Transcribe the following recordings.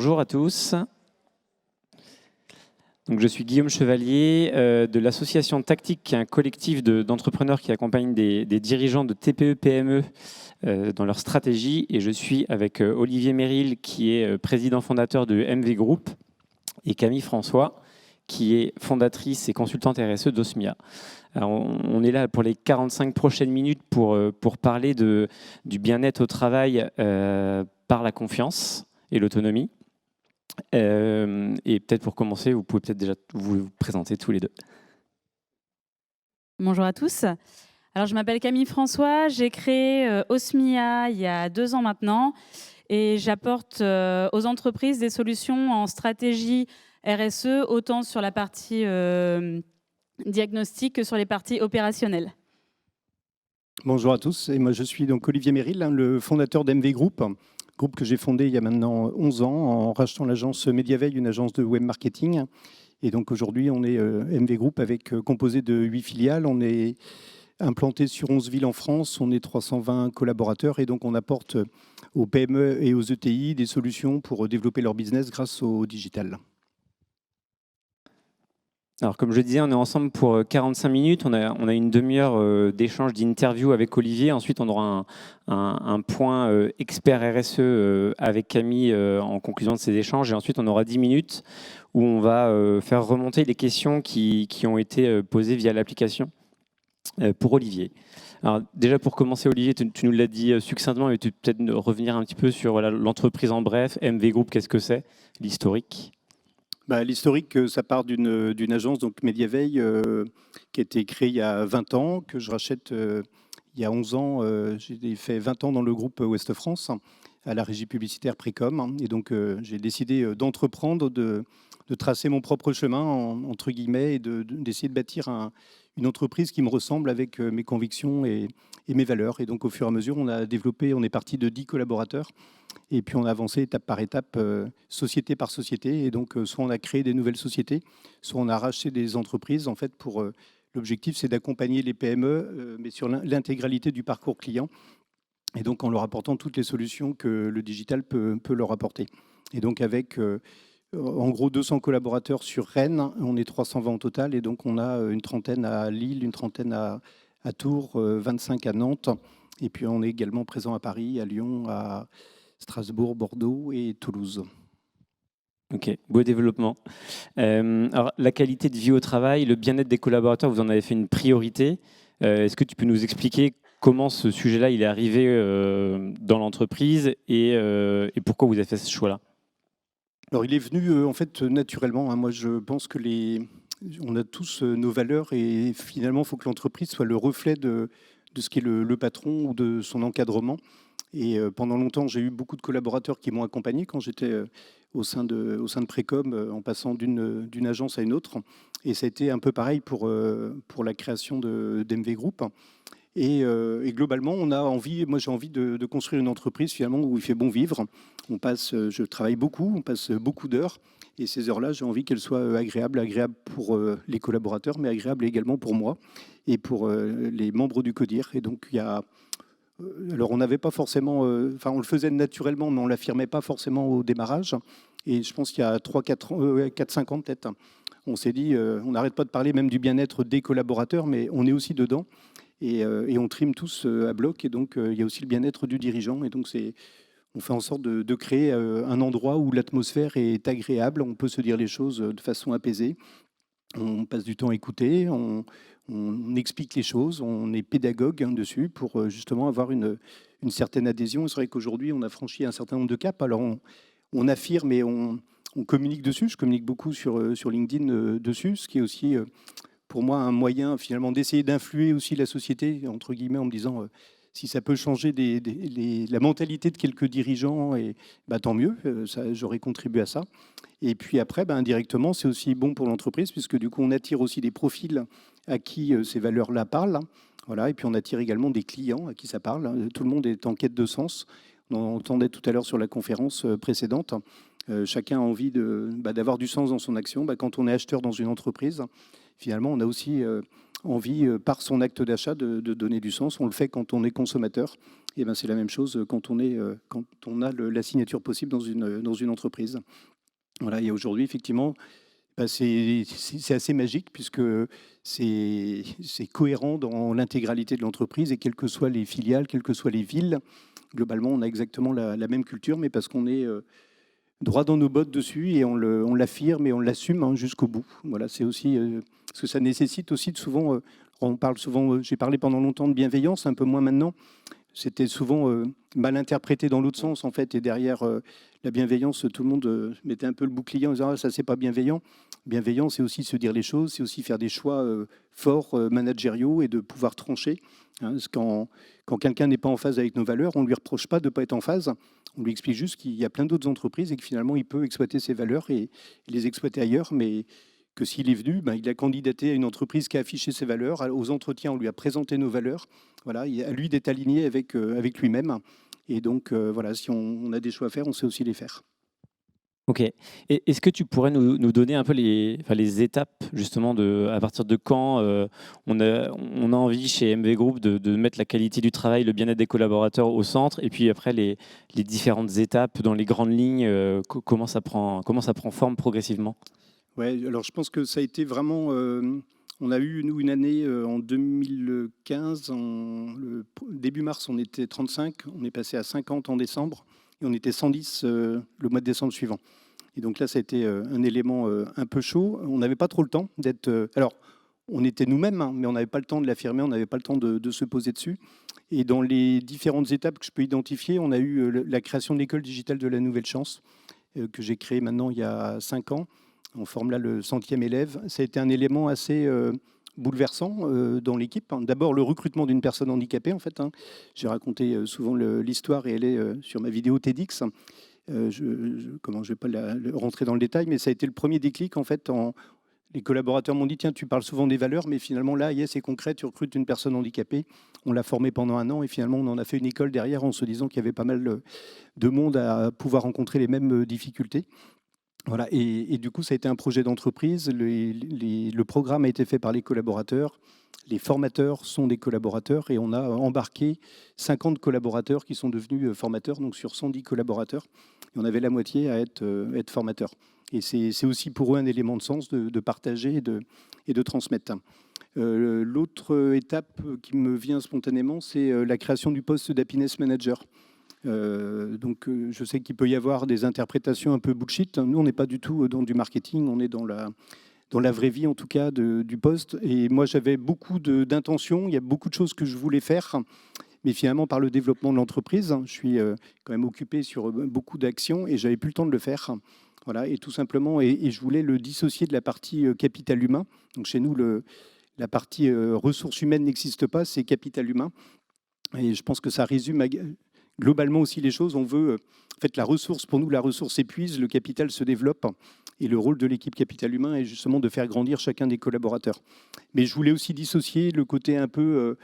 Bonjour à tous. Donc, je suis Guillaume Chevalier de l'association Tactique, qui est un collectif d'entrepreneurs qui accompagne des dirigeants de TPE-PME dans leur stratégie. Et je suis avec Olivier Meril, qui est président fondateur de MV Group, et Camille François, qui est fondatrice et consultante RSE d'Osmia. Alors, on est là pour les 45 prochaines minutes pour parler du bien-être au travail par la confiance et l'autonomie. Et peut-être pour commencer, vous pouvez peut-être déjà vous présenter tous les deux. Bonjour à tous. Alors, je m'appelle Camille François, j'ai créé Osmia il y a 2 ans maintenant et j'apporte aux entreprises des solutions en stratégie RSE, autant sur la partie diagnostic que sur les parties opérationnelles. Bonjour à tous, et moi je suis donc Olivier Meril, le fondateur d'MV Group, groupe que j'ai fondé il y a maintenant 11 ans en rachetant l'agence Mediaveil, une agence de web marketing. Et donc aujourd'hui on est MV Group composé de 8 filiales, on est implanté sur 11 villes en France, on est 320 collaborateurs et donc on apporte aux PME et aux ETI des solutions pour développer leur business grâce au digital. Alors, comme je disais, on est ensemble pour 45 minutes. On a une demi-heure d'échange, d'interview avec Olivier. Ensuite, on aura un point expert RSE avec Camille en conclusion de ces échanges. Et ensuite, on aura 10 minutes où on va faire remonter les questions qui ont été posées via l'application pour Olivier. Alors, déjà, pour commencer, Olivier, tu nous l'as dit succinctement, mais tu peux peut-être revenir un petit peu sur l'entreprise en bref. MV Group, qu'est-ce que c'est, l'historique? L'historique, ça part d'une agence, donc Mediaveil, qui a été créée il y a 20 ans, que je rachète il y a 11 ans. J'ai fait 20 ans dans le groupe Ouest France, à la régie publicitaire Précom. Et donc, j'ai décidé d'entreprendre, de tracer mon propre chemin, entre guillemets, et d'essayer de bâtir une entreprise qui me ressemble avec mes convictions et mes valeurs. Et donc, au fur et à mesure, on est parti de 10 collaborateurs. Et puis on a avancé étape par étape, société par société. Et donc, soit on a créé des nouvelles sociétés, soit on a racheté des entreprises. En fait, l'objectif, c'est d'accompagner les PME, mais sur l'intégralité du parcours client. Et donc, en leur apportant toutes les solutions que le digital peut leur apporter. Et donc, avec en gros 200 collaborateurs sur Rennes, on est 320 au total. Et donc, on a une trentaine à Lille, une trentaine à Tours, 25 à Nantes. Et puis, on est également présent à Paris, à Lyon, à Strasbourg, Bordeaux et Toulouse. Ok, beau développement. Alors, la qualité de vie au travail, le bien-être des collaborateurs, vous en avez fait une priorité. Est-ce que tu peux nous expliquer comment ce sujet-là il est arrivé dans l'entreprise et pourquoi vous avez fait ce choix-là? Alors, il est venu en fait naturellement. Moi, je pense que on a tous nos valeurs et finalement, il faut que l'entreprise soit le reflet de ce qu'est le patron ou de son encadrement. Et pendant longtemps, j'ai eu beaucoup de collaborateurs qui m'ont accompagné quand j'étais au sein de Précom, en passant d'une agence à une autre. Et ça a été un peu pareil pour la création d'MV Group. Et globalement, moi j'ai envie de construire une entreprise finalement où il fait bon vivre. Je travaille beaucoup, on passe beaucoup d'heures. Et ces heures-là, j'ai envie qu'elles soient agréables pour les collaborateurs, mais agréables également pour moi et pour les membres du CODIR. Et donc, alors, on n'avait pas forcément, on le faisait naturellement, mais on ne l'affirmait pas forcément au démarrage. Et je pense qu'il y a 4-5 ans peut-être, on s'est dit, on n'arrête pas de parler même du bien-être des collaborateurs, mais on est aussi dedans. Et on trime tous à bloc. Et donc, il y a aussi le bien-être du dirigeant. Et donc, on fait en sorte de créer un endroit où l'atmosphère est agréable. On peut se dire les choses de façon apaisée. On passe du temps à écouter, on explique les choses, on est pédagogue dessus pour justement avoir une certaine adhésion. C'est vrai qu'aujourd'hui, on a franchi un certain nombre de caps. Alors, on affirme et on communique dessus. Je communique beaucoup sur LinkedIn dessus, ce qui est aussi pour moi un moyen finalement d'essayer d'influer aussi la société, entre guillemets, en me disant si ça peut changer la mentalité de quelques dirigeants, et tant mieux, j'aurais contribué à ça. Et puis après, indirectement, c'est aussi bon pour l'entreprise, puisque du coup, on attire aussi des profils à qui ces valeurs-là parlent. Voilà, et puis on attire également des clients à qui ça parle. Tout le monde est en quête de sens. On entendait tout à l'heure sur la conférence précédente. Chacun a envie d'avoir du sens dans son action. Quand on est acheteur dans une entreprise, finalement, on a aussi envie, par son acte d'achat, de donner du sens. On le fait quand on est consommateur. Et ben, c'est la même chose quand on a la signature possible dans une entreprise. Voilà, et aujourd'hui, effectivement, bah, c'est assez magique puisque c'est cohérent dans l'intégralité de l'entreprise et quelles que soient les filiales, quelles que soient les villes, globalement, on a exactement la même culture, mais parce qu'on est droit dans nos bottes dessus et on l'affirme et on l'assume, hein, jusqu'au bout. Voilà, c'est aussi parce que ça nécessite aussi souvent, on parle souvent, j'ai parlé pendant longtemps de bienveillance, un peu moins maintenant. C'était souvent mal interprété dans l'autre sens, en fait, et derrière la bienveillance, tout le monde mettait un peu le bouclier en disant ah, ça, c'est pas bienveillant. Bienveillant, c'est aussi se dire les choses, c'est aussi faire des choix forts, managériaux et de pouvoir trancher. Hein, parce quand quelqu'un n'est pas en phase avec nos valeurs, on ne lui reproche pas de ne pas être en phase. On lui explique juste qu'il y a plein d'autres entreprises et que finalement, il peut exploiter ses valeurs et les exploiter ailleurs, mais que s'il est venu, ben, il a candidaté à une entreprise qui a affiché ses valeurs. Aux entretiens, on lui a présenté nos valeurs. Voilà, à lui d'être aligné avec lui-même. Et donc, voilà, si on a des choix à faire, on sait aussi les faire. Ok. Et est-ce que tu pourrais nous donner un peu les étapes, justement, à partir de quand on a envie chez MV Group de mettre la qualité du travail, le bien-être des collaborateurs au centre, et puis après les différentes étapes dans les grandes lignes, comment ça prend forme progressivement? Ouais, alors je pense que ça a été vraiment. On a eu, nous, une année en 2015. Début mars, on était 35. On est passé à 50 en décembre. Et on était 110 le mois de décembre suivant. Et donc là, ça a été un élément un peu chaud. On n'avait pas trop le temps d'être. Alors, on était nous-mêmes, hein, mais on n'avait pas le temps de l'affirmer. On n'avait pas le temps de se poser dessus. Et dans les différentes étapes que je peux identifier, on a eu la création de l'école digitale de la Nouvelle Chance, que j'ai créée maintenant il y a 5 ans. On forme là le 100e élève. Ça a été un élément assez bouleversant dans l'équipe. D'abord, le recrutement d'une personne handicapée, en fait. Hein. J'ai raconté souvent l'histoire et elle est sur ma vidéo TEDx. Je ne vais pas rentrer dans le détail, mais ça a été le premier déclic, en fait. Les collaborateurs m'ont dit, tiens, tu parles souvent des valeurs, mais finalement, là, c'est concret, tu recrutes une personne handicapée. On l'a formée pendant 1 an et finalement, on en a fait une école derrière en se disant qu'il y avait pas mal de monde à pouvoir rencontrer les mêmes difficultés. Voilà, et du coup, ça a été un projet d'entreprise. Le programme a été fait par les collaborateurs. Les formateurs sont des collaborateurs et on a embarqué 50 collaborateurs qui sont devenus formateurs, donc sur 110 collaborateurs. Et on avait la moitié à être formateurs. Et c'est aussi pour eux un élément de sens de partager et de transmettre. L'autre étape qui me vient spontanément, c'est la création du poste d'happiness manager. Donc, je sais qu'il peut y avoir des interprétations un peu bullshit. Nous, on n'est pas du tout dans du marketing, on est dans la vraie vie, en tout cas, du poste. Et moi, j'avais beaucoup d'intentions, il y a beaucoup de choses que je voulais faire, mais finalement, par le développement de l'entreprise, je suis quand même occupé sur beaucoup d'actions et j'avais plus le temps de le faire. Voilà, et tout simplement, et je voulais le dissocier de la partie capital humain. Donc, chez nous, la partie ressources humaines n'existe pas, c'est capital humain. Et je pense que ça résume globalement aussi les choses. On veut, en fait, la ressource, pour nous, la ressource épuise, le capital se développe. Et le rôle de l'équipe capital humain est justement de faire grandir chacun des collaborateurs. Mais je voulais aussi dissocier le côté un peu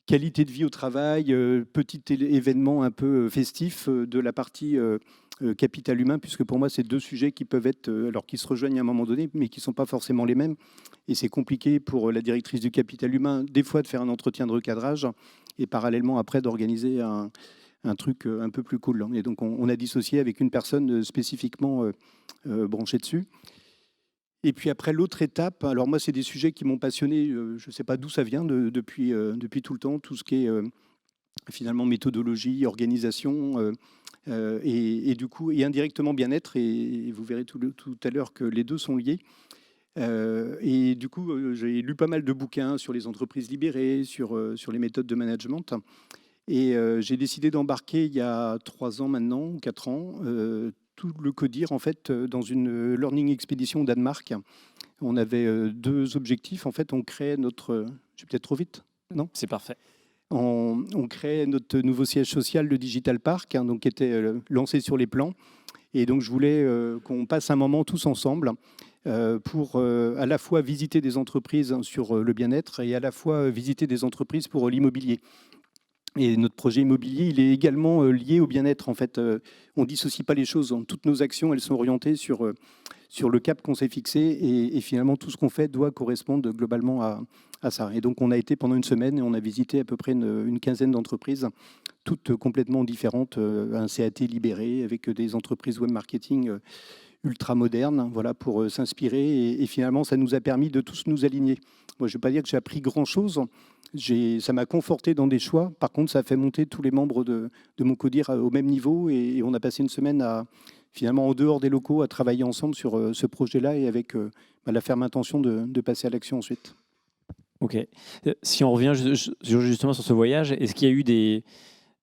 qualité de vie au travail, petit événement un peu festif de la partie capital humain, puisque pour moi, c'est 2 sujets qui peuvent être, alors qui se rejoignent à un moment donné, mais qui ne sont pas forcément les mêmes. Et c'est compliqué pour la directrice du capital humain, des fois, de faire un entretien de recadrage et parallèlement, après, d'organiser un truc un peu plus cool. Et donc, on a dissocié avec une personne spécifiquement branchée dessus. Et puis après, l'autre étape, alors moi, c'est des sujets qui m'ont passionné, je ne sais pas d'où ça vient depuis tout le temps, tout ce qui est finalement méthodologie, organisation, et du coup, et indirectement bien-être, et vous verrez tout à l'heure que les 2 sont liés. Et du coup, j'ai lu pas mal de bouquins sur les entreprises libérées, sur les méthodes de management. Et j'ai décidé d'embarquer il y a 3 ans maintenant, ou 4 ans, tout le CODIR, en fait, dans une learning expedition au Danemark. On avait 2 objectifs. En fait, on crée notre... Je vais peut-être trop vite, non ? C'est parfait. On crée notre nouveau siège social, le Digital Park, hein, donc, qui était lancé sur les plans. Et donc, je voulais qu'on passe un moment tous ensemble pour à la fois visiter des entreprises sur le bien-être et à la fois visiter des entreprises pour l'immobilier. Et notre projet immobilier, il est également lié au bien-être. En fait, on ne dissocie pas les choses. Toutes nos actions, elles sont orientées sur sur le cap qu'on s'est fixé et finalement tout ce qu'on fait doit correspondre globalement à ça. Et donc on a été pendant une semaine et on a visité à peu près une quinzaine d'entreprises, toutes complètement différentes, un CAT libéré avec des entreprises web marketing ultra modernes, voilà, pour s'inspirer et finalement ça nous a permis de tous nous aligner. Moi je ne vais pas dire que j'ai appris grand-chose, ça m'a conforté dans des choix, par contre ça a fait monter tous les membres de mon CODIR au même niveau et on a passé une semaine finalement en dehors des locaux à travailler ensemble sur ce projet-là et avec la ferme intention de passer à l'action ensuite. Ok. Si on revient justement sur ce voyage, est-ce qu'il y a eu des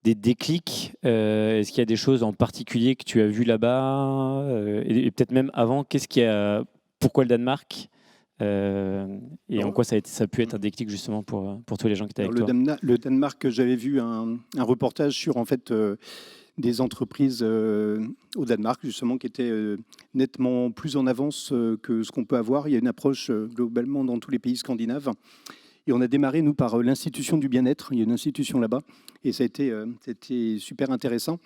déclics? Est-ce qu'il y a des choses en particulier que tu as vues là-bas? Et peut-être même avant, pourquoi le Danemark? Et en quoi ça a pu être un déclic justement pour tous les gens qui étaient avec toi? Le Danemark, j'avais vu un reportage sur en fait des entreprises au Danemark justement qui étaient nettement plus en avance que ce qu'on peut avoir. Il y a une approche globalement dans tous les pays scandinaves. Et on a démarré, nous, par l'institution du bien-être. Il y a une institution là-bas. Et ça a été super intéressant.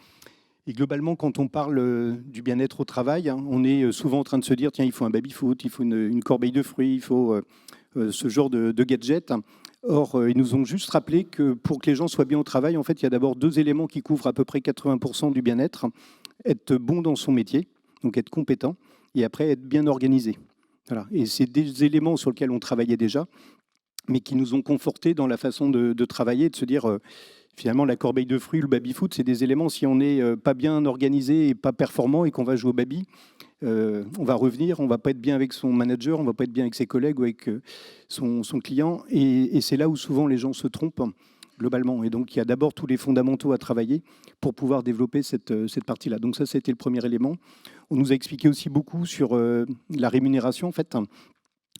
Et globalement, quand on parle du bien-être au travail, on est souvent en train de se dire, tiens, il faut un baby-foot, il faut une corbeille de fruits, il faut ce genre de gadgets. Or, ils nous ont juste rappelé que pour que les gens soient bien au travail, en fait, il y a d'abord 2 éléments qui couvrent à peu près 80% du bien-être. Être bon dans son métier, donc être compétent, et après être bien organisé. Voilà. Et c'est des éléments sur lesquels on travaillait déjà, mais qui nous ont confortés dans la façon de travailler, de se dire, finalement, la corbeille de fruits, le baby-foot, c'est des éléments, si on n'est pas bien organisé et pas performant et qu'on va jouer au baby, on va revenir, on ne va pas être bien avec son manager, on ne va pas être bien avec ses collègues ou avec son client. Et c'est là où souvent les gens se trompent, globalement. Et donc, il y a d'abord tous les fondamentaux à travailler pour pouvoir développer cette partie-là. Donc ça, c'était le premier élément. On nous a expliqué aussi beaucoup sur la rémunération, en fait.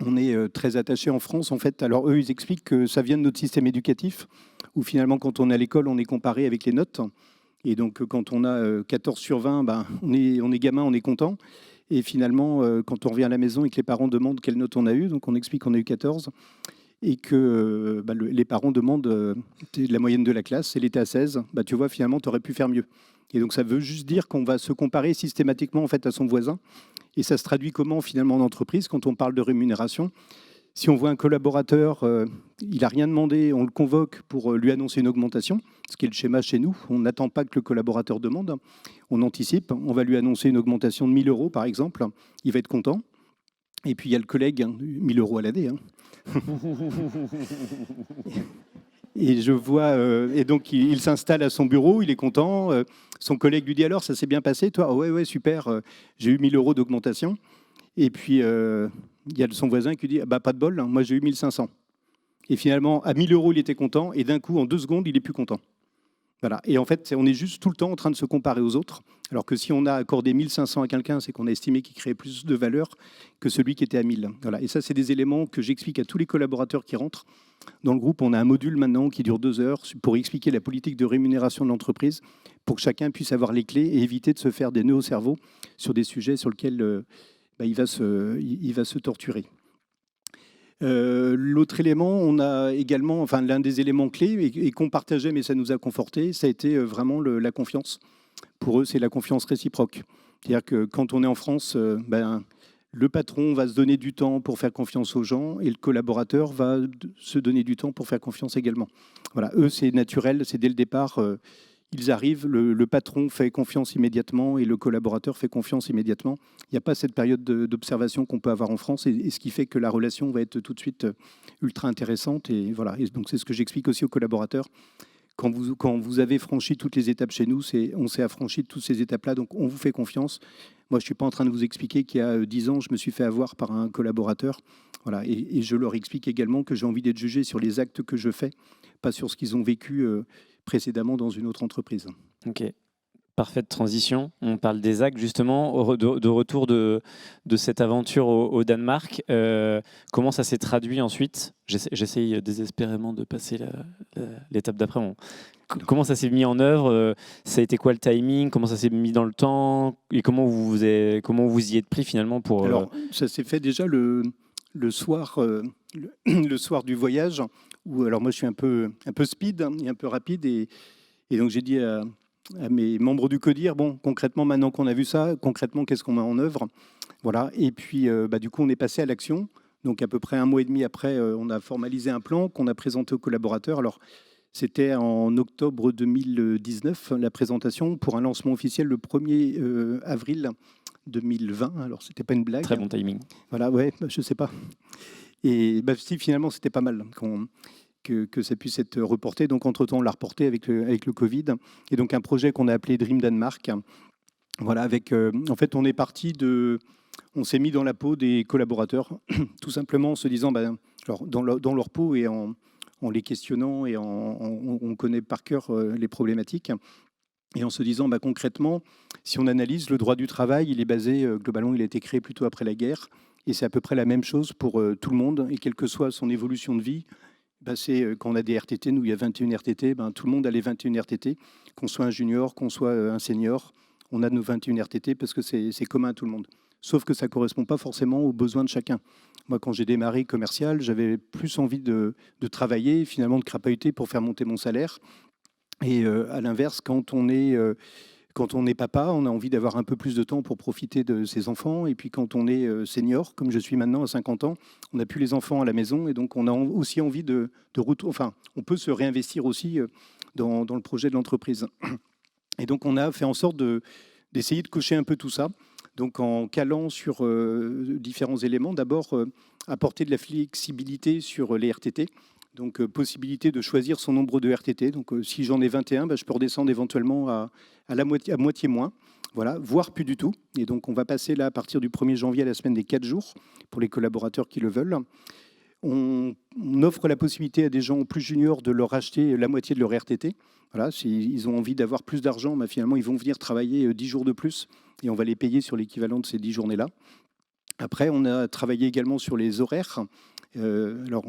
On est très attaché en France, en fait. Alors, eux, ils expliquent que ça vient de notre système éducatif, où finalement, quand on est à l'école, on est comparé avec les notes. Et donc, quand on a 14 sur 20, ben, on est gamin, on est content. Et finalement, quand on revient à la maison et que les parents demandent quelle note on a eu, donc on explique qu'on a eu 14, et que les parents demandent la moyenne de la classe, elle était à 16, tu vois, finalement, tu aurais pu faire mieux. Et donc, ça veut juste dire qu'on va se comparer systématiquement en fait, à son voisin. Et ça se traduit comment, finalement, en entreprise, quand on parle de rémunération? Si on voit un collaborateur, il n'a rien demandé, on le convoque pour lui annoncer une augmentation, ce qui est le schéma chez nous. On n'attend pas que le collaborateur demande, on anticipe. On va lui annoncer une augmentation de 1 000 euros, par exemple. Il va être content. Et puis, il y a le collègue, 1 000 euros à l'année. Et je vois, et donc il s'installe à son bureau, il est content. Son collègue lui dit alors, ça s'est bien passé, toi? Oh, ouais, super, j'ai eu 1 000 euros d'augmentation. Et puis, il y a son voisin qui lui dit pas de bol, moi j'ai eu 1 500. Et finalement, à 1 000 euros, il était content, et d'un coup, en 2 secondes, il est plus content. Voilà. Et en fait, on est juste tout le temps en train de se comparer aux autres, alors que si on a accordé 1 500 à quelqu'un, c'est qu'on a estimé qu'il créait plus de valeur que celui qui était à 1 000. Voilà. Et ça, c'est des éléments que j'explique à tous les collaborateurs qui rentrent. Dans le groupe, on a un module maintenant qui dure 2 heures pour expliquer la politique de rémunération de l'entreprise, pour que chacun puisse avoir les clés et éviter de se faire des nœuds au cerveau sur des sujets sur lesquels il va se torturer. L'autre élément, on a également, enfin l'un des éléments clés et qu'on partageait, mais ça nous a conforté, ça a été vraiment la confiance. Pour eux, c'est la confiance réciproque. C'est-à-dire que quand on est en France, le patron va se donner du temps pour faire confiance aux gens et le collaborateur va se donner du temps pour faire confiance également. Voilà, eux, c'est naturel, c'est dès le départ. Ils arrivent, le patron fait confiance immédiatement et le collaborateur fait confiance immédiatement. Il n'y a pas cette période d'observation qu'on peut avoir en France et ce qui fait que la relation va être tout de suite ultra intéressante. Et voilà. Et donc c'est ce que j'explique aussi aux collaborateurs. Quand vous avez franchi toutes les étapes chez nous, on s'est affranchi de toutes ces étapes-là, donc on vous fait confiance. Moi, je ne suis pas en train de vous expliquer qu'il y a 10 ans, je me suis fait avoir par un collaborateur. Voilà. Et je leur explique également que j'ai envie d'être jugé sur les actes que je fais, pas sur ce qu'ils ont vécu précédemment dans une autre entreprise. Ok, parfaite transition. On parle des actes justement, de retour de cette aventure au Danemark. Comment ça s'est traduit ensuite? J'essaye désespérément de passer l'étape d'après. Comment ça s'est mis en œuvre? Ça a été quoi le timing? Comment ça s'est mis dans le temps? Et comment vous y êtes pris finalement pour... Alors, ça s'est fait déjà le soir, le soir du voyage. Où, alors moi, je suis un peu speed et un peu rapide. Et donc, j'ai dit à mes membres du CODIR, bon, concrètement, maintenant qu'on a vu ça, concrètement, qu'est-ce qu'on met en œuvre? Voilà. Et puis, du coup, on est passé à l'action. Donc, à peu près un mois et demi après, on a formalisé un plan qu'on a présenté aux collaborateurs. Alors, c'était en octobre 2019, la présentation, pour un lancement officiel le 1er avril 2020. Alors, c'était pas une blague. Très bon timing. Voilà, ouais, je sais pas. Et si, finalement, c'était pas mal que ça puisse être reporté. Donc, entre-temps, on l'a reporté avec le Covid. Et donc, un projet qu'on a appelé Dream Danemark. Voilà, en fait, on s'est mis dans la peau des collaborateurs, tout simplement en se disant, alors, dans leur peau et en les questionnant et on connaît par cœur les problématiques. Et en se disant, concrètement, si on analyse, le droit du travail, il est basé, globalement, il a été créé plutôt après la guerre. Et c'est à peu près la même chose pour tout le monde. Et quelle que soit son évolution de vie, c'est quand on a des RTT, nous, il y a 21 RTT, tout le monde a les 21 RTT, qu'on soit un junior, qu'on soit un senior, on a nos 21 RTT parce que c'est commun à tout le monde. Sauf que ça ne correspond pas forcément aux besoins de chacun. Moi, quand j'ai démarré commercial, j'avais plus envie de travailler, finalement de crapahuter pour faire monter mon salaire. Et à l'inverse, quand on est papa, on a envie d'avoir un peu plus de temps pour profiter de ses enfants. Et puis quand on est senior, comme je suis maintenant à 50 ans, on n'a plus les enfants à la maison. Et donc on a aussi envie de retour. Enfin, on peut se réinvestir aussi dans le projet de l'entreprise. Et donc on a fait en sorte d'essayer de cocher un peu tout ça. Donc en calant sur différents éléments, d'abord apporter de la flexibilité sur les RTT. Donc, possibilité de choisir son nombre de RTT. Donc, si j'en ai 21, je peux redescendre éventuellement à moitié moins, voilà, voire plus du tout. Et donc, on va passer là, à partir du 1er janvier, à la semaine des 4 jours, pour les collaborateurs qui le veulent. On offre la possibilité à des gens plus juniors de leur acheter la moitié de leur RTT. Voilà, s'ils ont envie d'avoir plus d'argent, finalement, ils vont venir travailler 10 jours de plus et on va les payer sur l'équivalent de ces 10 journées-là. Après, on a travaillé également sur les horaires. Alors,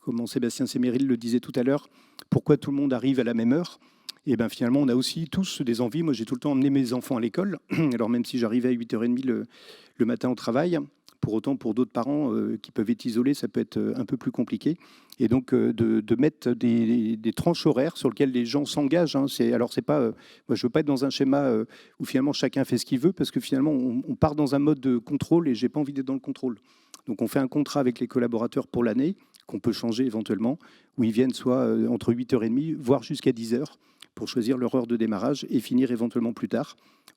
comme Sébastien Séméril le disait tout à l'heure, pourquoi tout le monde arrive à la même heure? Et finalement, on a aussi tous des envies. Moi, j'ai tout le temps emmené mes enfants à l'école. Alors, même si j'arrivais à 8h30 le matin au travail, pour autant, pour d'autres parents qui peuvent être isolés, ça peut être un peu plus compliqué. Et donc, de mettre des tranches horaires sur lesquelles les gens s'engagent. Alors, c'est pas, moi, je veux pas être dans un schéma où finalement chacun fait ce qu'il veut, parce que finalement, on part dans un mode de contrôle et j'ai pas envie d'être dans le contrôle. Donc, on fait un contrat avec les collaborateurs pour l'année, qu'on peut changer éventuellement, où ils viennent soit entre 8h30, voire jusqu'à 10h, pour choisir leur heure de démarrage et finir éventuellement plus tard,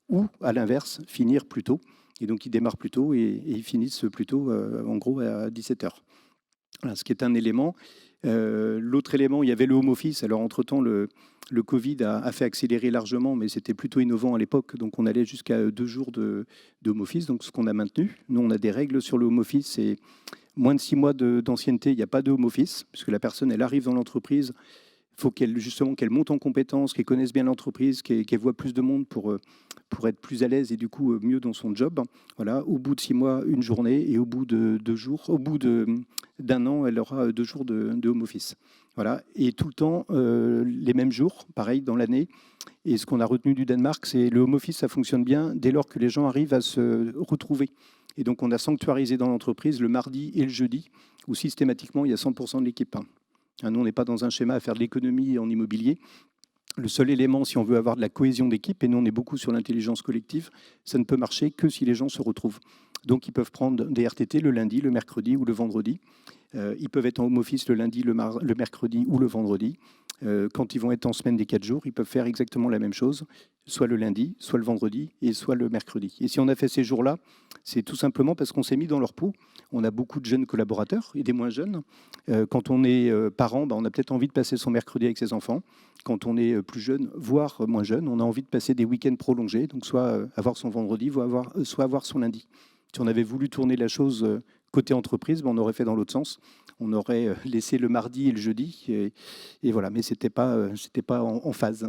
ou à l'inverse, finir plus tôt. Et donc, ils démarrent plus tôt et ils finissent plus tôt, en gros, à 17h. Voilà, ce qui est un élément. L'autre élément, il y avait le home office. Alors, entre-temps, le Covid a fait accélérer largement, mais c'était plutôt innovant à l'époque. Donc, on allait jusqu'à 2 jours de home office, donc ce qu'on a maintenu. Nous, on a des règles sur le home office. C'est moins de 6 mois d'ancienneté, il n'y a pas de home office, puisque la personne, elle arrive dans l'entreprise. Il faut qu'elle monte en compétences, qu'elle connaisse bien l'entreprise, qu'elle voit plus de monde pour être plus à l'aise et du coup mieux dans son job. Voilà, au bout de 6 mois, une journée, et au bout de 2 jours, au bout d'un an, elle aura 2 jours de home office. Voilà, et tout le temps les mêmes jours, pareil dans l'année. Et ce qu'on a retenu du Danemark, c'est le home office, ça fonctionne bien dès lors que les gens arrivent à se retrouver. Et donc on a sanctuarisé dans l'entreprise le mardi et le jeudi, où systématiquement il y a 100% de l'équipe. Nous, on n'est pas dans un schéma à faire de l'économie en immobilier. Le seul élément, si on veut avoir de la cohésion d'équipe, et nous on est beaucoup sur l'intelligence collective, ça ne peut marcher que si les gens se retrouvent. Donc ils peuvent prendre des RTT le lundi, le mercredi ou le vendredi. Ils peuvent être en home office le lundi, le mercredi ou le vendredi. Quand ils vont être en semaine des 4 jours, ils peuvent faire exactement la même chose, soit le lundi, soit le vendredi et soit le mercredi. Et si on a fait ces jours-là, c'est tout simplement parce qu'on s'est mis dans leur peau. On a beaucoup de jeunes collaborateurs et des moins jeunes. Quand on est parent, on a peut-être envie de passer son mercredi avec ses enfants. Quand on est plus jeune, voire moins jeune, on a envie de passer des week-ends prolongés, donc soit avoir son vendredi, soit avoir son lundi. Si on avait voulu tourner la chose côté entreprise, on aurait fait dans l'autre sens. On aurait laissé le mardi et le jeudi, et voilà. Mais c'était pas en phase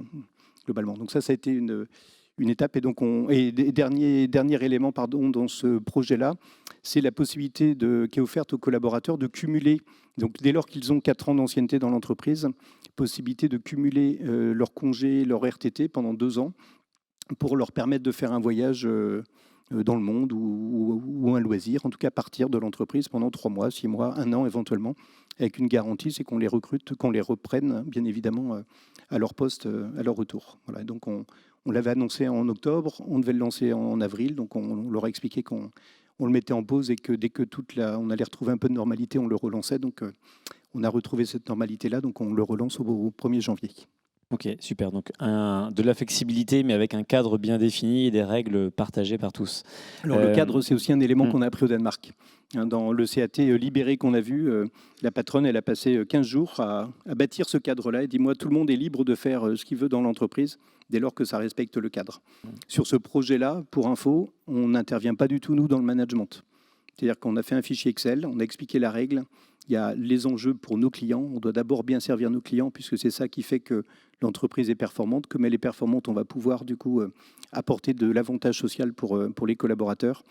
globalement. Donc ça a été une étape. Et donc dernier élément, dans ce projet-là, c'est la possibilité qui est offerte aux collaborateurs de cumuler. Donc dès lors qu'ils ont 4 ans d'ancienneté dans l'entreprise, possibilité de cumuler leur congé, leur RTT pendant 2 ans, pour leur permettre de faire un voyage dans le monde ou un loisir, en tout cas partir de l'entreprise pendant 3 mois, 6 mois, 1 an éventuellement, avec une garantie, c'est qu'on les recrute, qu'on les reprenne bien évidemment à leur poste, à leur retour. Voilà, donc on l'avait annoncé en octobre, on devait le lancer en avril, donc on leur a expliqué qu'on on le mettait en pause et que dès que on allait retrouver un peu de normalité, on le relançait. Donc, on a retrouvé cette normalité-là, donc on le relance au 1er janvier. Ok, super. Donc de la flexibilité, mais avec un cadre bien défini et des règles partagées par tous. Alors le cadre, c'est aussi un élément qu'on a appris au Danemark. Dans le CAT libéré qu'on a vu, la patronne, elle a passé 15 jours à bâtir ce cadre-là. Elle dit, moi, tout le monde est libre de faire ce qu'il veut dans l'entreprise, dès lors que ça respecte le cadre. Sur ce projet-là, pour info, on n'intervient pas du tout, nous, dans le management. C'est-à-dire qu'on a fait un fichier Excel, on a expliqué la règle, il y a les enjeux pour nos clients. On doit d'abord bien servir nos clients, puisque c'est ça qui fait que l'entreprise est performante. Comme elle est performante, on va pouvoir du coup apporter de l'avantage social pour les collaborateurs.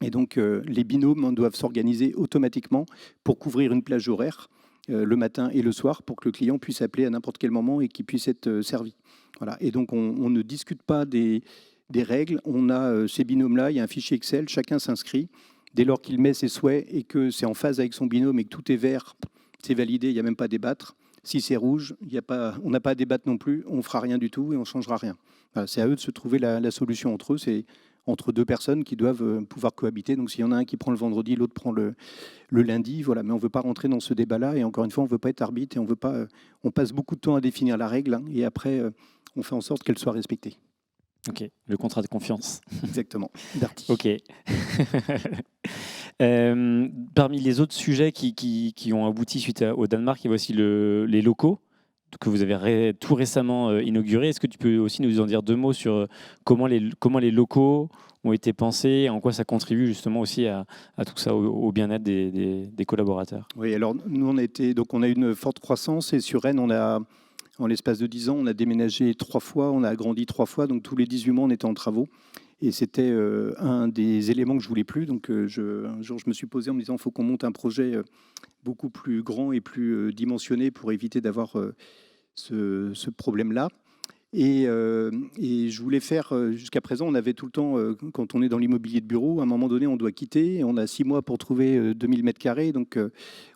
Et donc, les binômes doivent s'organiser automatiquement pour couvrir une plage horaire le matin et le soir pour que le client puisse appeler à n'importe quel moment et qu'il puisse être servi. Voilà. Et donc, on ne discute pas des règles. On a ces binômes-là, il y a un fichier Excel, chacun s'inscrit. Dès lors qu'il met ses souhaits et que c'est en phase avec son binôme et que tout est vert, c'est validé, il n'y a même pas à débattre. Si c'est rouge, on n'a pas à débattre non plus, on ne fera rien du tout et on ne changera rien. Voilà, c'est à eux de se trouver la solution entre eux. C'est entre deux personnes qui doivent pouvoir cohabiter. Donc s'il y en a un qui prend le vendredi, l'autre prend le lundi. Voilà. Mais on ne veut pas rentrer dans ce débat-là. Et encore une fois, on ne veut pas être arbitre et on veut pas. On passe beaucoup de temps à définir la règle et après, on fait en sorte qu'elle soit respectée. Ok, le contrat de confiance. Exactement, Darty. Ok. Parmi les autres sujets qui ont abouti suite au Danemark, il y a aussi les locaux que vous avez tout récemment inaugurés. Est-ce que tu peux aussi nous en dire deux mots sur comment les locaux ont été pensés, en quoi ça contribue justement aussi à tout ça, au bien-être des collaborateurs? Oui, alors nous on a eu une forte croissance et sur Rennes en l'espace de 10 ans, on a déménagé 3 fois, on a agrandi 3 fois, donc tous les 18 mois, on était en travaux. Et c'était un des éléments que je voulais plus. Donc un jour, je me suis posé en me disant, il faut qu'on monte un projet beaucoup plus grand et plus dimensionné pour éviter d'avoir ce problème-là. Et je voulais faire, jusqu'à présent, on avait tout le temps, quand on est dans l'immobilier de bureau, à un moment donné, on doit quitter. Et on a 6 mois pour trouver 2000 mètres carrés. Donc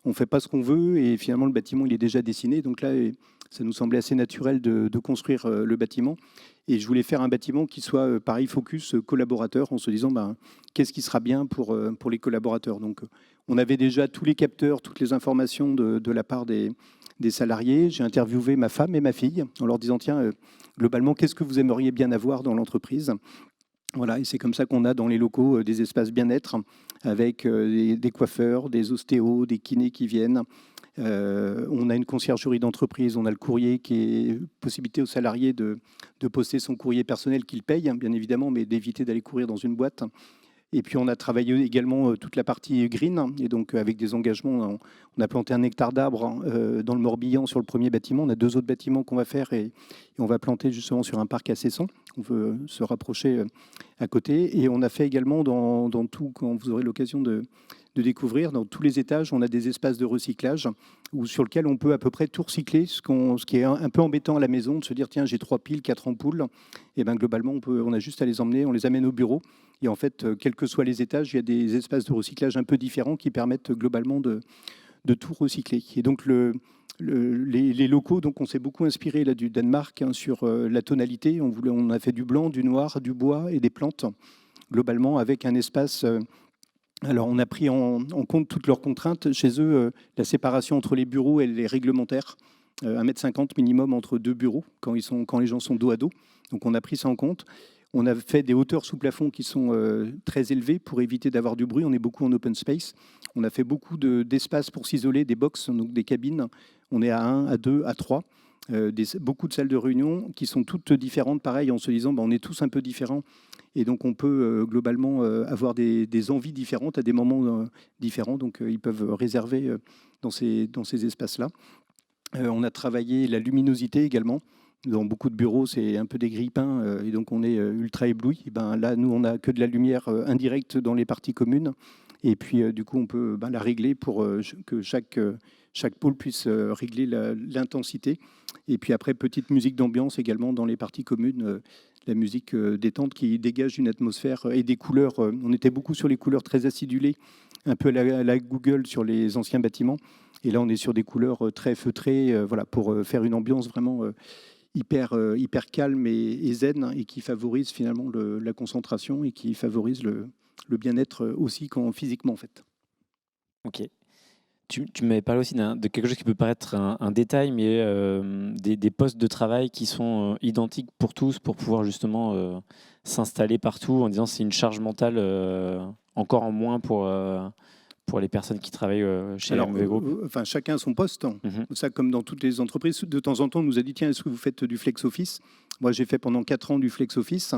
on ne fait pas ce qu'on veut. Et finalement, le bâtiment, il est déjà dessiné. Donc là, ça nous semblait assez naturel de construire le bâtiment. Et je voulais faire un bâtiment qui soit, pareil, focus collaborateur, en se disant, qu'est-ce qui sera bien pour les collaborateurs. Donc, on avait déjà tous les capteurs, toutes les informations de la part des salariés. J'ai interviewé ma femme et ma fille en leur disant, tiens, globalement, qu'est-ce que vous aimeriez bien avoir dans l'entreprise ? Voilà, et c'est comme ça qu'on a dans les locaux des espaces bien-être avec des coiffeurs, des ostéos, des kinés qui viennent. On a une conciergerie d'entreprise, on a le courrier qui est possibilité aux salariés de poster son courrier personnel qu'il paye, bien évidemment, mais d'éviter d'aller courir dans une boîte. Et puis on a travaillé également toute la partie green, et donc avec des engagements, on a planté 1 hectare d'arbres dans le Morbihan sur le premier bâtiment. On a 2 autres bâtiments qu'on va faire et on va planter justement sur un parc à Cesson. On veut se rapprocher à côté. Et on a fait également dans tout, quand vous aurez l'occasion de découvrir, dans tous les étages, on a des espaces de recyclage sur lesquels on peut à peu près tout recycler, ce qui est un peu embêtant à la maison, de se dire, tiens, j'ai 3 piles, 4 ampoules. Et bien globalement, on a juste à les emmener, on les amène au bureau. Et en fait, quels que soient les étages, il y a des espaces de recyclage un peu différents qui permettent globalement de tout recycler. Et donc, les locaux, donc on s'est beaucoup inspiré là, du Danemark sur la tonalité. On a fait du blanc, du noir, du bois et des plantes, globalement, avec un espace... Alors, on a pris en compte toutes leurs contraintes. Chez eux, la séparation entre les bureaux, elle est réglementaire. 1,50 m minimum entre 2 bureaux, quand les gens sont dos à dos. Donc, on a pris ça en compte. On a fait des hauteurs sous plafond qui sont très élevées pour éviter d'avoir du bruit. On est beaucoup en open space. On a fait beaucoup d'espace pour s'isoler, des box, donc des cabines. On est à 1, à 2, à 3. Beaucoup de salles de réunion qui sont toutes différentes, pareil, en se disant on est tous un peu différents. Et donc, on peut globalement avoir des envies différentes à des moments différents. Donc, ils peuvent réserver dans ces espaces-là. On a travaillé la luminosité également. Dans beaucoup de bureaux, c'est un peu des grille-pains et donc on est ultra ébloui. Et là, nous, on n'a que de la lumière indirecte dans les parties communes. Et puis, du coup, on peut la régler pour que chaque pôle puisse régler l'intensité. Et puis après, petite musique d'ambiance également dans les parties communes, la musique détente qui dégage une atmosphère et des couleurs. On était beaucoup sur les couleurs très acidulées, un peu à la Google sur les anciens bâtiments. Et là, on est sur des couleurs très feutrées, voilà, pour faire une ambiance vraiment hyper calme et zen, et qui favorise finalement la concentration et qui favorise le bien-être aussi physiquement en fait. Ok. Tu m'avais parlé aussi de quelque chose qui peut paraître un détail, mais des postes de travail qui sont identiques pour tous, pour pouvoir justement s'installer partout, en disant c'est une charge mentale encore en moins pour les personnes qui travaillent chez Alors, MV Group. enfin, chacun a son poste. Mhm. Ça, comme dans toutes les entreprises, de temps en temps, on nous a dit tiens, est-ce que vous faites du flex office? Moi, j'ai fait pendant 4 ans du flex office.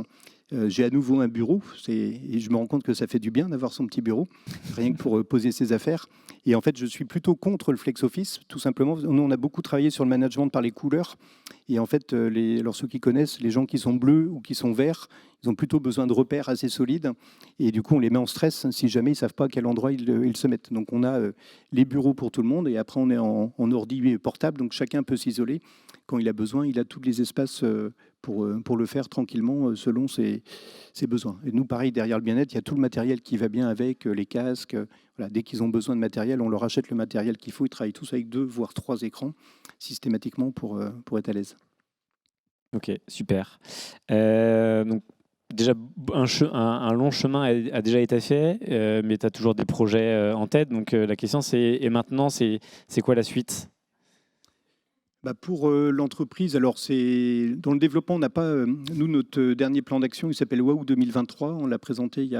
J'ai à nouveau un bureau et je me rends compte que ça fait du bien d'avoir son petit bureau, rien que pour poser ses affaires. Et en fait, je suis plutôt contre le flex office, tout simplement. Nous, on a beaucoup travaillé sur le management par les couleurs. Et en fait, alors ceux qui connaissent, les gens qui sont bleus ou qui sont verts, ils ont plutôt besoin de repères assez solides. Et du coup, on les met en stress si jamais ils ne savent pas à quel endroit ils se mettent. Donc, on a les bureaux pour tout le monde. Et après, on est en ordi portable. Donc, chacun peut s'isoler. Quand il a besoin, il a tous les espaces pour le faire tranquillement selon ses besoins. Et nous, pareil, derrière le bien-être, il y a tout le matériel qui va bien avec, les casques. Voilà, dès qu'ils ont besoin de matériel, on leur achète le matériel qu'il faut. Ils travaillent tous avec 2, voire 3 écrans systématiquement pour être à l'aise. Ok, super. Donc, déjà, un long chemin a déjà été fait, mais tu as toujours des projets en tête. Donc, la question, c'est, et maintenant, c'est quoi la suite? Pour l'entreprise, alors c'est dans le développement, on n'a pas, nous, notre dernier plan d'action, il s'appelle Waouh 2023. On l'a présenté il y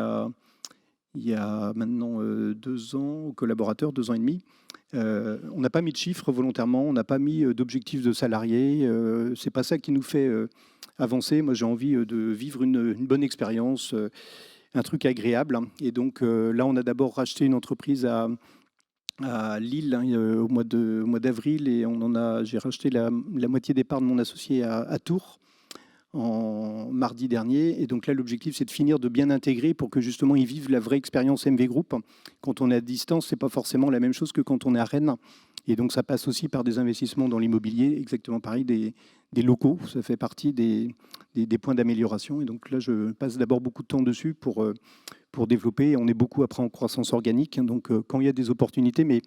a maintenant 2 ans aux collaborateurs, 2 ans et demi. On n'a pas mis de chiffres volontairement, on n'a pas mis d'objectifs de salariés. C'est pas ça qui nous fait avancer. Moi, j'ai envie de vivre une bonne expérience, un truc agréable. Et donc là, on a d'abord racheté une entreprise à Lille au mois d'avril et j'ai racheté la moitié des parts de mon associé à Tours en mardi dernier. Et donc là, l'objectif, c'est de finir de bien intégrer pour que justement ils vivent la vraie expérience MV Group. Quand on est à distance, c'est pas forcément la même chose que quand on est à Rennes. Et donc ça passe aussi par des investissements dans l'immobilier, exactement pareil, des locaux. Ça fait partie des points d'amélioration. Et donc là, je passe d'abord beaucoup de temps dessus pour développer. On est beaucoup après en croissance organique. Donc quand il y a des opportunités, mais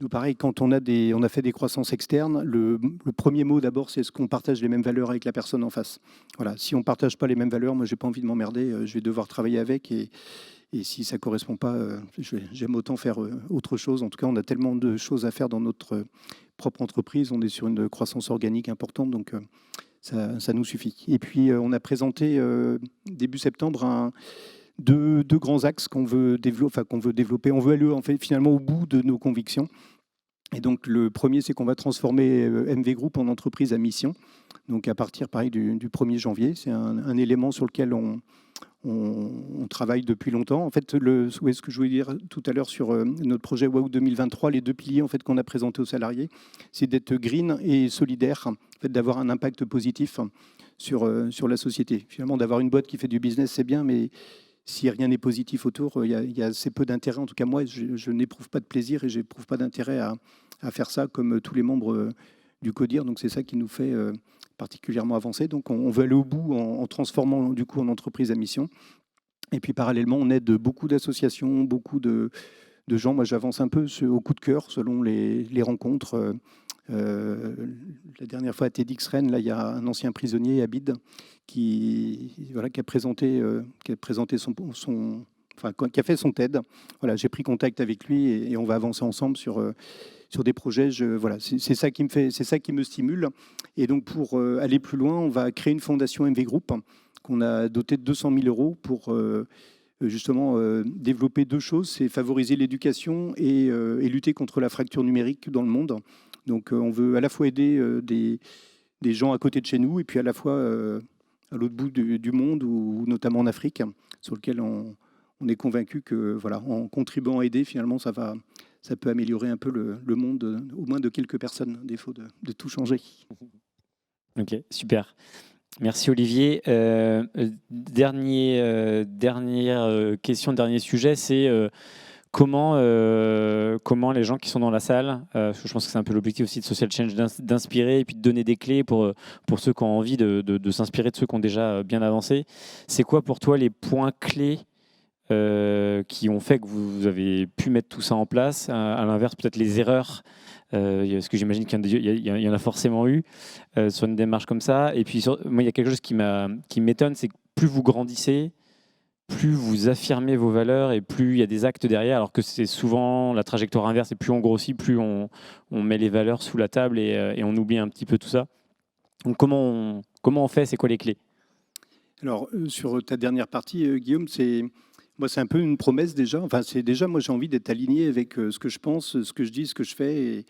nous, pareil, quand on a fait des croissances externes, le premier mot d'abord, c'est est-ce qu'on partage les mêmes valeurs avec la personne en face. Voilà, si on ne partage pas les mêmes valeurs, moi, j'ai pas envie de m'emmerder, je vais devoir travailler avec. Et si ça ne correspond pas, j'aime autant faire autre chose. En tout cas, on a tellement de choses à faire dans notre propre entreprise. On est sur une croissance organique importante, donc ça nous suffit. Et puis, on a présenté début septembre deux grands axes qu'on veut développer. On veut aller en fait, finalement au bout de nos convictions. Et donc, le premier, c'est qu'on va transformer MV Group en entreprise à mission. Donc, à partir, pareil, du 1er janvier, c'est un élément sur lequel on travaille depuis longtemps. En fait, ce que je voulais dire tout à l'heure sur notre projet Waouh 2023, les 2 piliers en fait, qu'on a présentés aux salariés, c'est d'être green et solidaire, en fait, d'avoir un impact positif sur la société. Finalement, d'avoir une boîte qui fait du business, c'est bien, mais si rien n'est positif autour, il y a assez peu d'intérêt. En tout cas, moi, je n'éprouve pas de plaisir et je n'éprouve pas d'intérêt à faire ça comme tous les membres du CODIR. Donc, c'est ça qui nous fait particulièrement avancer. Donc, on veut aller au bout en transformant du coup en entreprise à mission. Et puis, parallèlement, on aide beaucoup d'associations, beaucoup de gens. Moi, j'avance un peu au coup de cœur selon les rencontres. La dernière fois à TEDx Rennes, là, il y a un ancien prisonnier, Abid, qui a présenté qui a fait son TED. Voilà, j'ai pris contact avec lui et on va avancer ensemble sur des projets. C'est ça qui me stimule. Et donc pour aller plus loin, on va créer une fondation MV Group qu'on a dotée de 200 000 euros pour justement développer 2 choses, c'est favoriser l'éducation et lutter contre la fracture numérique dans le monde. Donc on veut à la fois aider des gens à côté de chez nous et puis à la fois à l'autre bout du monde, ou notamment en Afrique, sur lequel on est convaincu que voilà, en contribuant à aider, finalement, ça peut améliorer un peu le monde, au moins de quelques personnes, à défaut de tout changer. Ok, super. Merci Olivier. Dernière question, dernier sujet, c'est comment les gens qui sont dans la salle, je pense que c'est un peu l'objectif aussi de Social Change, d'inspirer et puis de donner des clés pour ceux qui ont envie de s'inspirer de ceux qui ont déjà bien avancé. C'est quoi pour toi les points clés qui ont fait que vous avez pu mettre tout ça en place? À l'inverse, peut-être les erreurs, parce que j'imagine qu'il y en a forcément eu sur une démarche comme ça. Et puis, moi, il y a quelque chose qui m'étonne, c'est que plus vous grandissez, plus vous affirmez vos valeurs et plus il y a des actes derrière, alors que c'est souvent la trajectoire inverse, et plus on grossit, plus on met les valeurs sous la table et on oublie un petit peu tout ça. Donc comment on fait? C'est quoi les clés? Alors, sur ta dernière partie, Guillaume, moi, c'est un peu une promesse déjà. Enfin, c'est déjà, moi, j'ai envie d'être aligné avec ce que je pense, ce que je dis, ce que je fais.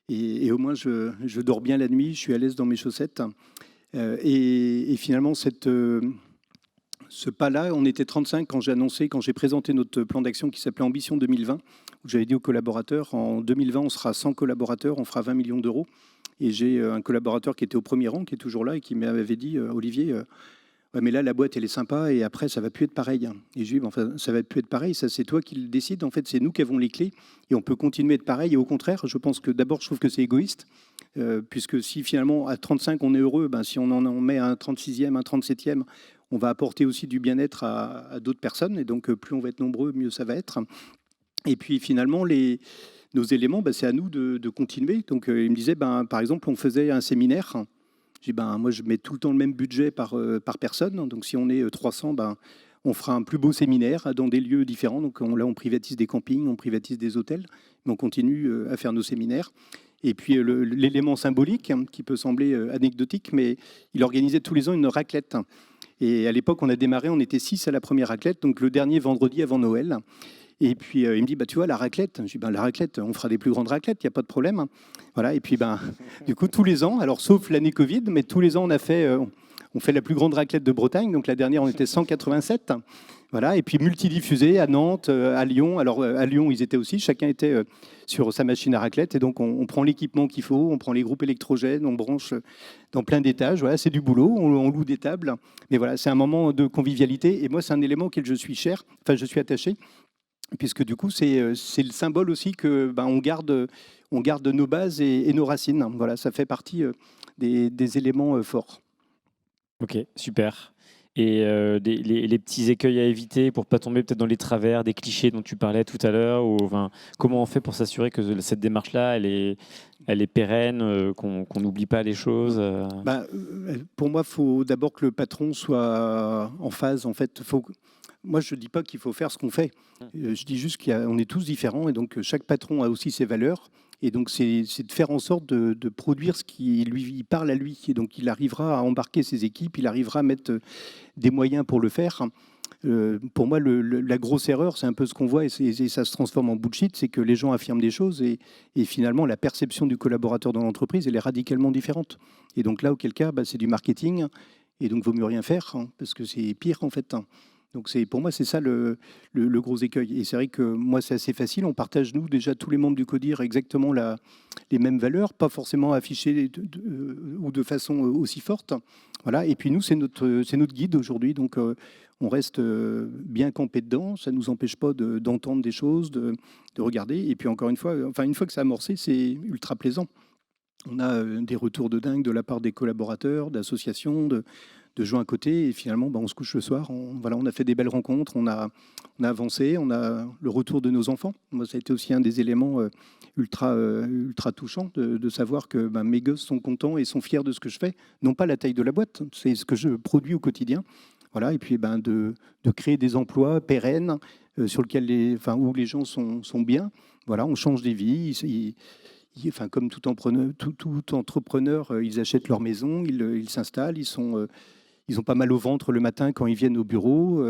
Et au moins, je dors bien la nuit, je suis à l'aise dans mes chaussettes. Et finalement, ce pas-là, on était 35 quand j'ai annoncé, quand j'ai présenté notre plan d'action qui s'appelait Ambition 2020, où j'avais dit aux collaborateurs, en 2020, on sera 100 collaborateurs, on fera 20 millions d'euros. Et j'ai un collaborateur qui était au premier rang, qui est toujours là, et qui m'avait dit, Olivier, ouais, mais là, la boîte, elle est sympa, et après, ça va plus être pareil. Et je lui ai dit, enfin, ça va plus être pareil, ça, c'est toi qui le décides. En fait, c'est nous qui avons les clés, et on peut continuer à être pareil. Et au contraire, je pense que d'abord, je trouve que c'est égoïste, puisque si finalement, à 35, on est heureux, ben, si on en met un 36e, un 37e, on va apporter aussi du bien-être à d'autres personnes. Et donc, plus on va être nombreux, mieux ça va être. Et puis, finalement, nos éléments, ben, c'est à nous de continuer. Donc, il me disait, ben, par exemple, on faisait un séminaire. J'ai dit, ben, moi, je mets tout le temps le même budget par personne. Donc, si on est 300, ben, on fera un plus beau séminaire dans des lieux différents. Donc, là, on privatise des campings, on privatise des hôtels, mais on continue à faire nos séminaires. Et puis, l'élément symbolique, qui peut sembler anecdotique, mais il organisait tous les ans une raclette. Et à l'époque, on a démarré, on était 6 à la première raclette, donc le dernier vendredi avant Noël. Et puis, il me dit, bah, tu vois, la raclette. Je dis, ben, la raclette, on fera des plus grandes raclettes, il n'y a pas de problème. Voilà. Et puis, ben, du coup, tous les ans, alors sauf l'année Covid, mais tous les ans, on fait la plus grande raclette de Bretagne. Donc, la dernière, on était 187. Voilà. Et puis, multidiffusée à Nantes, à Lyon. Alors, à Lyon, ils étaient aussi, chacun était sur sa machine à raclette. Et donc, on prend l'équipement qu'il faut, on prend les groupes électrogènes, on branche dans plein d'étages. Voilà, c'est du boulot, on loue des tables. Mais voilà, c'est un moment de convivialité. Et moi, c'est un élément auquel je suis cher, enfin, je suis attaché, puisque du coup, c'est le symbole aussi que ben, on garde nos bases et nos racines. Voilà, ça fait partie des éléments forts. Ok, super. Et les petits écueils à éviter pour pas tomber peut-être dans les travers, des clichés dont tu parlais tout à l'heure, ou enfin, comment on fait pour s'assurer que cette démarche-là, elle est pérenne, qu'on n'oublie pas les choses Bah, pour moi, il faut d'abord que le patron soit en phase. En fait, moi, je ne dis pas qu'il faut faire ce qu'on fait. Je dis juste qu'on est tous différents et donc chaque patron a aussi ses valeurs. Et donc, c'est de faire en sorte de produire ce qui lui parle à lui. Et donc, il arrivera à embarquer ses équipes, il arrivera à mettre des moyens pour le faire. Pour moi, la grosse erreur, c'est un peu ce qu'on voit, et ça se transforme en bullshit, c'est que les gens affirment des choses et finalement, la perception du collaborateur dans l'entreprise, elle est radicalement différente. Et donc là, auquel cas, bah, c'est du marketing, et donc, vaut mieux rien faire, hein, parce que c'est pire, en fait. Donc pour moi, c'est ça le gros écueil. Et c'est vrai que moi, c'est assez facile. On partage, nous, déjà, tous les membres du CODIR, exactement les mêmes valeurs, pas forcément affichées ou de façon aussi forte. Voilà. Et puis nous, c'est notre guide aujourd'hui. Donc on reste bien campé dedans. Ça ne nous empêche pas d'entendre des choses, de regarder. Et puis encore une fois que c'est amorcé, c'est ultra plaisant. On a des retours de dingue de la part des collaborateurs, d'associations, de gens à côté. Et finalement, on se couche le soir. On a fait des belles rencontres, on a avancé, on a le retour de nos enfants. Moi, ça a été aussi un des éléments ultra touchants de savoir que mes gosses sont contents et sont fiers de ce que je fais. Non pas la taille de la boîte, c'est ce que je produis au quotidien. Voilà, et puis de créer des emplois pérennes sur lesquels où les gens sont bien. Voilà, on change des vies. Comme tout entrepreneur, ils achètent leur maison, ils s'installent, ils ont pas mal au ventre le matin quand ils viennent au bureau,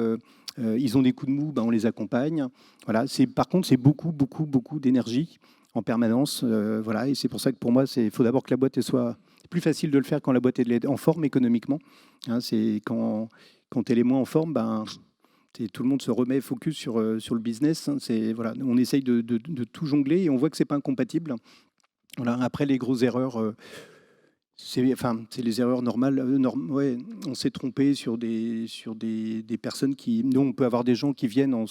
ils ont des coups de mou, on les accompagne. Voilà, par contre, c'est beaucoup, beaucoup, beaucoup d'énergie en permanence. Voilà, et c'est pour ça que pour moi, il faut d'abord que la boîte soit plus facile de le faire quand la boîte est en forme économiquement. Hein, c'est quand elle est moins en forme, tout le monde se remet focus sur le business. Hein, voilà, on essaye de tout jongler et on voit que c'est pas incompatible. Voilà. Après, les grosses erreurs, c'est les erreurs normales. Ouais, on s'est trompé sur des personnes qui... Nous, on peut avoir des gens qui viennent en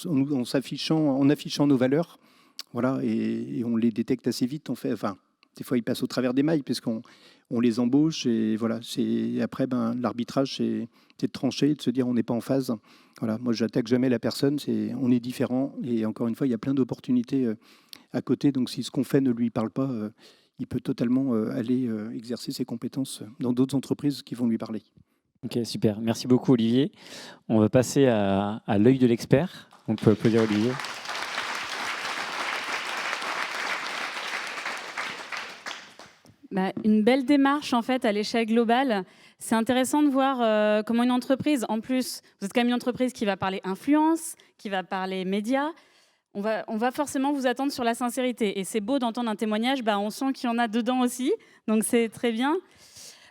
affichant nos valeurs, voilà, et on les détecte assez vite. Des fois, ils passent au travers des mailles, puisqu'on les embauche. Et voilà, après, l'arbitrage, c'est de trancher, de se dire on n'est pas en phase. Voilà, moi, j'attaque jamais la personne. On est différent. Et encore une fois, il y a plein d'opportunités à côté. Donc, si ce qu'on fait ne lui parle pas, il peut totalement aller exercer ses compétences dans d'autres entreprises qui vont lui parler. Ok, super. Merci beaucoup, Olivier. On va passer à l'œil de l'expert. On peut applaudir Olivier. Une belle démarche en fait à l'échelle globale. C'est intéressant de voir comment une entreprise, en plus, vous êtes quand même une entreprise qui va parler influence, qui va parler médias. On va forcément vous attendre sur la sincérité. Et c'est beau d'entendre un témoignage, on sent qu'il y en a dedans aussi, donc c'est très bien.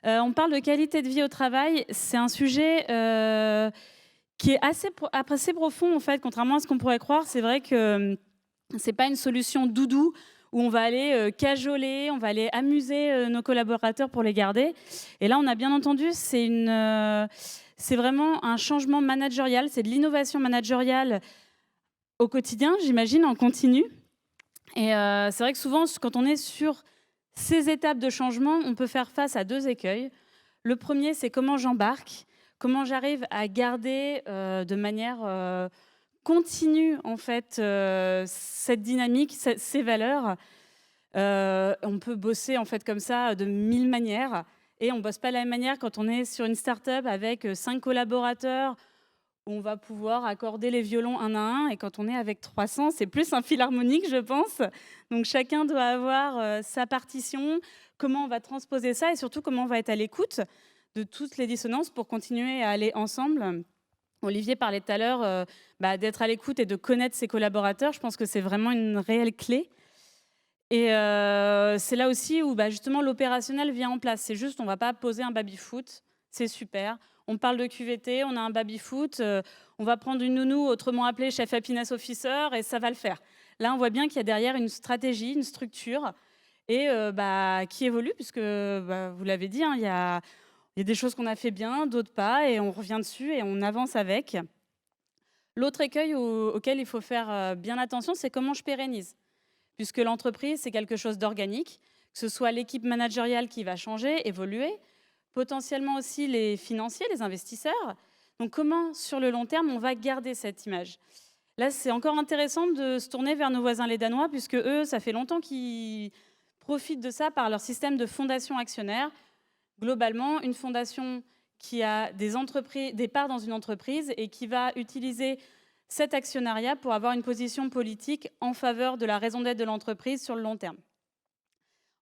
On parle de qualité de vie au travail. C'est un sujet qui est assez profond en fait, contrairement à ce qu'on pourrait croire. C'est vrai que c'est pas une solution doudou où on va aller cajoler, on va aller amuser nos collaborateurs pour les garder. Et là, on a bien entendu, c'est vraiment un changement managérial, c'est de l'innovation managériale au quotidien, j'imagine, en continu. Et c'est vrai que souvent, quand on est sur ces étapes de changement, on peut faire face à 2 écueils. Le premier, c'est comment j'embarque, comment j'arrive à garder de manière continue en fait cette dynamique, ces valeurs. On peut bosser en fait comme ça de 1000 manières et on bosse pas de la même manière quand on est sur une start-up avec 5 collaborateurs où on va pouvoir accorder les violons un à un, et quand on est avec 300, c'est plus un philharmonique, je pense. Donc chacun doit avoir sa partition, comment on va transposer ça et surtout comment on va être à l'écoute de toutes les dissonances pour continuer à aller ensemble. Olivier parlait tout à l'heure d'être à l'écoute et de connaître ses collaborateurs. Je pense que c'est vraiment une réelle clé. Et c'est là aussi où justement l'opérationnel vient en place. C'est juste, on ne va pas poser un baby-foot, c'est super. On parle de QVT, on a un baby-foot, on va prendre une nounou, autrement appelée chef happiness officer, et ça va le faire. Là, on voit bien qu'il y a derrière une stratégie, une structure, et qui évolue, puisque vous l'avez dit, il y a des choses qu'on a fait bien, d'autres pas, et on revient dessus et on avance avec. L'autre écueil auquel il faut faire bien attention, c'est comment je pérennise. Puisque l'entreprise, c'est quelque chose d'organique, que ce soit l'équipe managériale qui va changer, évoluer, potentiellement aussi les financiers, les investisseurs. Donc comment, sur le long terme, on va garder cette image ? Là, c'est encore intéressant de se tourner vers nos voisins les Danois, puisque eux, ça fait longtemps qu'ils profitent de ça par leur système de fondation actionnaire. Globalement, une fondation qui a des parts dans une entreprise et qui va utiliser cet actionnariat pour avoir une position politique en faveur de la raison d'être de l'entreprise sur le long terme.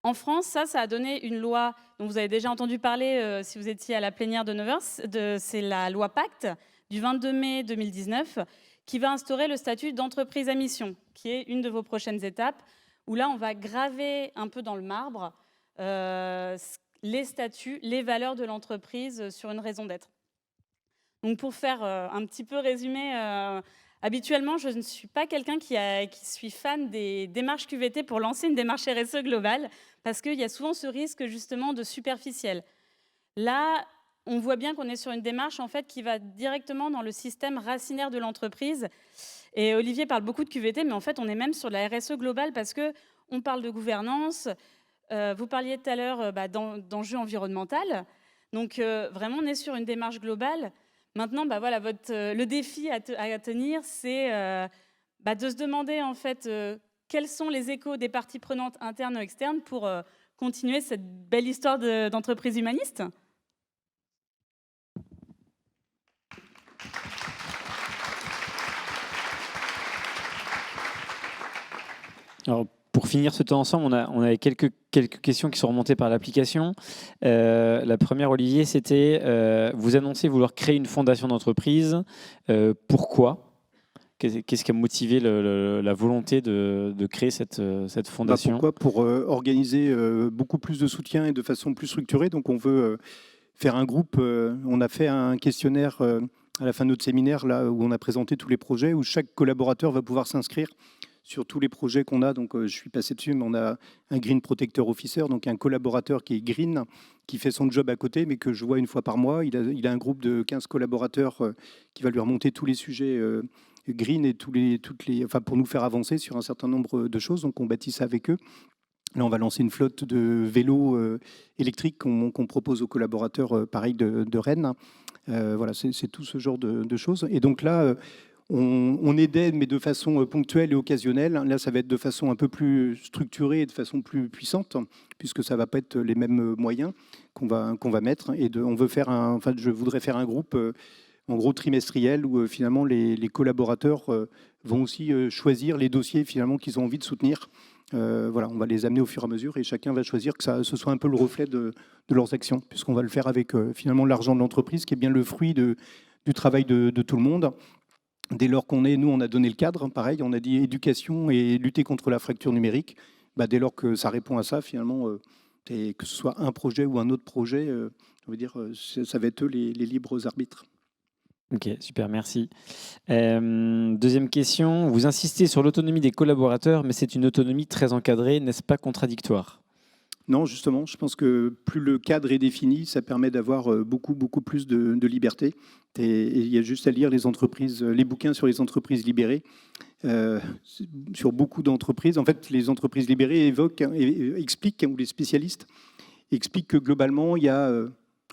En France, ça a donné une loi dont vous avez déjà entendu parler si vous étiez à la plénière de 9h, c'est la loi Pacte du 22 mai 2019 qui va instaurer le statut d'entreprise à mission, qui est une de vos prochaines étapes, où là, on va graver un peu dans le marbre les statuts, les valeurs de l'entreprise sur une raison d'être. Donc pour faire un petit peu résumé, habituellement, je ne suis pas quelqu'un qui suis fan des démarches QVT pour lancer une démarche RSE globale, parce qu'il y a souvent ce risque justement de superficiel. Là, on voit bien qu'on est sur une démarche en fait, qui va directement dans le système racinaire de l'entreprise. Et Olivier parle beaucoup de QVT, mais en fait, on est même sur la RSE globale parce qu'on parle de gouvernance. Vous parliez tout à l'heure d'enjeux environnementaux. Donc vraiment, on est sur une démarche globale. Maintenant, le défi à tenir, c'est de se demander en fait quels sont les échos des parties prenantes internes ou externes pour continuer cette belle histoire d'entreprise humaniste. Alors, pour finir ce temps ensemble, on avait quelques questions qui sont remontées par l'application. La première, Olivier, c'était vous annoncez vouloir créer une fondation d'entreprise. Pourquoi ? Qu'est-ce qui a motivé la volonté de créer cette fondation ? Pourquoi ? Pour organiser beaucoup plus de soutien et de façon plus structurée. Donc on veut faire un groupe. On a fait un questionnaire à la fin de notre séminaire là, où on a présenté tous les projets, où chaque collaborateur va pouvoir s'inscrire sur tous les projets qu'on a. Donc je suis passé dessus, mais on a un Green Protector Officer, donc un collaborateur qui est green, qui fait son job à côté, mais que je vois une fois par mois. Il a un groupe de 15 collaborateurs qui va lui remonter tous les sujets green et pour nous faire avancer sur un certain nombre de choses. Donc on bâtit ça avec eux. Là, on va lancer une flotte de vélos électriques qu'on propose aux collaborateurs, pareil, de Rennes. Voilà, c'est tout ce genre de choses. Et donc là, on aide, mais de façon ponctuelle et occasionnelle. Là, ça va être de façon un peu plus structurée et de façon plus puissante, puisque ça ne va pas être les mêmes moyens qu'on va mettre. Et on veut faire je voudrais faire un groupe en gros trimestriel où finalement les collaborateurs vont aussi choisir les dossiers finalement qu'ils ont envie de soutenir. Voilà, on va les amener au fur et à mesure et chacun va choisir que ce soit un peu le reflet de leurs actions, puisqu'on va le faire avec finalement l'argent de l'entreprise, qui est bien le fruit du travail de tout le monde. Dès lors nous, on a donné le cadre, pareil, on a dit éducation et lutter contre la fracture numérique. Dès lors que ça répond à ça, finalement, que ce soit un projet ou un autre projet, on veut dire, ça va être eux les libres arbitres. Ok, super, merci. Deuxième question, vous insistez sur l'autonomie des collaborateurs, mais c'est une autonomie très encadrée, n'est-ce pas contradictoire ? Non, justement, je pense que plus le cadre est défini, ça permet d'avoir beaucoup plus de liberté. Et il y a juste à lire les bouquins sur les entreprises libérées. Sur beaucoup d'entreprises, en fait, les entreprises libérées expliquent, ou les spécialistes expliquent que globalement, il y a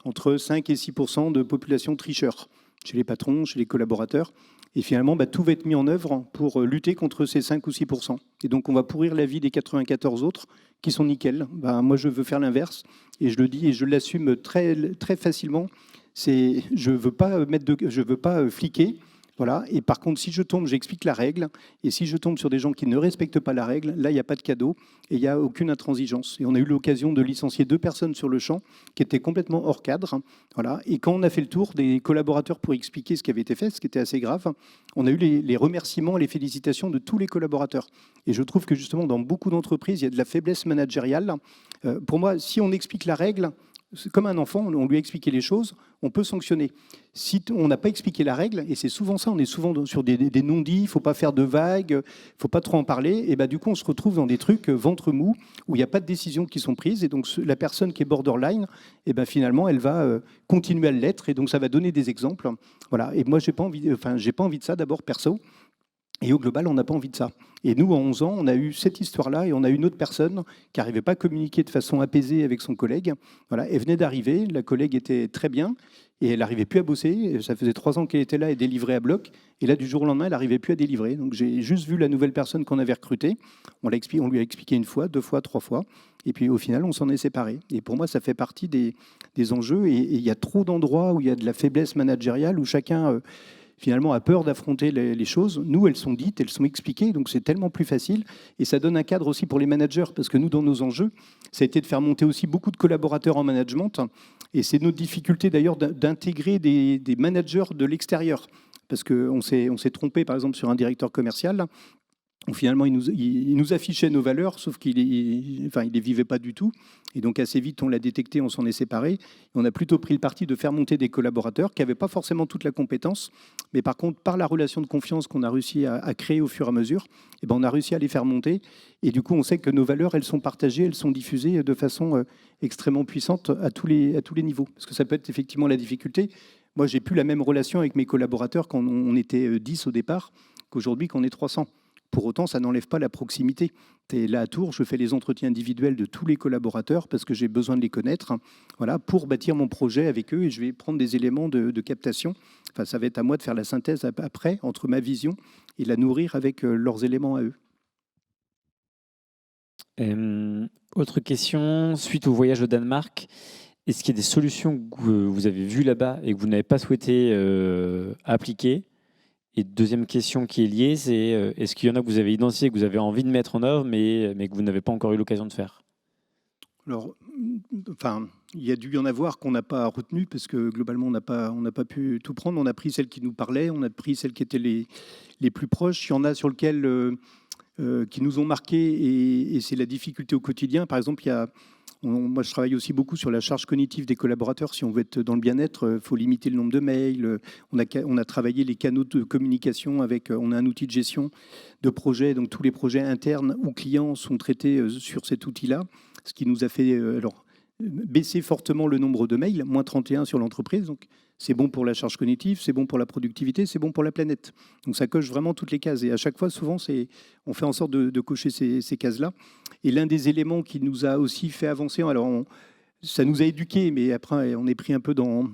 entre 5 et 6% de population tricheurs chez les patrons, chez les collaborateurs. Et finalement, tout va être mis en œuvre pour lutter contre ces 5 ou 6%. Et donc, on va pourrir la vie des 94 autres qui sont nickel. Moi, je veux faire l'inverse. Et je le dis et je l'assume très, très facilement. Je ne veux pas fliquer. Voilà. Et par contre, si je tombe, j'explique la règle. Et si je tombe sur des gens qui ne respectent pas la règle, là, il n'y a pas de cadeau et il n'y a aucune intransigeance. Et on a eu l'occasion de licencier 2 personnes sur le champ qui étaient complètement hors cadre. Voilà. Et quand on a fait le tour des collaborateurs pour expliquer ce qui avait été fait, ce qui était assez grave, on a eu les remerciements et les félicitations de tous les collaborateurs. Et je trouve que justement, dans beaucoup d'entreprises, il y a de la faiblesse managériale. Pour moi, si on explique la règle, c'est comme un enfant, on lui a expliqué les choses, on peut sanctionner. Si on n'a pas expliqué la règle, et c'est souvent ça, on est souvent sur des non-dits, il ne faut pas faire de vagues, il ne faut pas trop en parler, et du coup on se retrouve dans des trucs ventre mou, où il n'y a pas de décisions qui sont prises, et donc la personne qui est borderline, finalement elle va continuer à l'être, et donc ça va donner des exemples. Voilà. Et moi j'ai pas envie de ça, d'abord perso. Et au global, on n'a pas envie de ça. Et nous, en 11 ans, on a eu cette histoire-là et on a eu une autre personne qui n'arrivait pas à communiquer de façon apaisée avec son collègue. Voilà, elle venait d'arriver, la collègue était très bien et elle n'arrivait plus à bosser. Ça faisait 3 ans qu'elle était là et délivrait à bloc. Et là, du jour au lendemain, elle n'arrivait plus à délivrer. Donc j'ai juste vu la nouvelle personne qu'on avait recrutée. On lui a expliqué 1 fois, 2 fois, 3 fois. Et puis au final, on s'en est séparés. Et pour moi, ça fait partie des enjeux. Et il y a trop d'endroits où il y a de la faiblesse managériale, où chacun... finalement, a peur d'affronter les choses. Nous, elles sont dites, elles sont expliquées, donc c'est tellement plus facile. Et ça donne un cadre aussi pour les managers, parce que nous, dans nos enjeux, ça a été de faire monter aussi beaucoup de collaborateurs en management. Et c'est notre difficulté, d'ailleurs, d'intégrer des managers de l'extérieur. Parce qu'on s'est trompé, par exemple, sur un directeur commercial, où finalement, il nous affichait nos valeurs, sauf qu'il les vivait pas du tout. Et donc, assez vite, on l'a détecté, on s'en est séparés. On a plutôt pris le parti de faire monter des collaborateurs qui n'avaient pas forcément toute la compétence. Mais par contre, par la relation de confiance qu'on a réussi à créer au fur et à mesure, on a réussi à les faire monter. Et du coup, on sait que nos valeurs, elles sont partagées, elles sont diffusées de façon extrêmement puissante à tous les niveaux. Parce que ça peut être effectivement la difficulté. Moi, j'ai plus la même relation avec mes collaborateurs quand on était 10 au départ qu'aujourd'hui, quand on est 300. Pour autant, ça n'enlève pas la proximité. Là à Tours, je fais les entretiens individuels de tous les collaborateurs parce que j'ai besoin de les connaître, voilà, pour bâtir mon projet avec eux et je vais prendre des éléments de captation. Enfin, ça va être à moi de faire la synthèse après entre ma vision et la nourrir avec leurs éléments à eux. Autre question, suite au voyage au Danemark, est-ce qu'il y a des solutions que vous avez vues là-bas et que vous n'avez pas souhaité appliquer ? Et deuxième question qui est liée, c'est est-ce qu'il y en a que vous avez identifié, que vous avez envie de mettre en œuvre, mais que vous n'avez pas encore eu l'occasion de faire ? Alors, il y a dû y en avoir qu'on n'a pas retenu parce que globalement, on n'a pas pu tout prendre. On a pris celles qui nous parlaient, on a pris celles qui étaient les plus proches. Il y en a sur lesquelles qui nous ont marqués et c'est la difficulté au quotidien. Par exemple, moi, je travaille aussi beaucoup sur la charge cognitive des collaborateurs. Si on veut être dans le bien-être, il faut limiter le nombre de mails. On a travaillé les canaux de communication on a un outil de gestion de projet. Donc, tous les projets internes ou clients sont traités sur cet outil-là, ce qui nous a fait baisser fortement le nombre de mails, moins 31 sur l'entreprise. Donc, c'est bon pour la charge cognitive, c'est bon pour la productivité, c'est bon pour la planète. Donc ça coche vraiment toutes les cases. Et à chaque fois, souvent, on fait en sorte de cocher ces cases-là. Et l'un des éléments qui nous a aussi fait avancer, alors ça nous a éduqués, mais après, on est pris un peu dans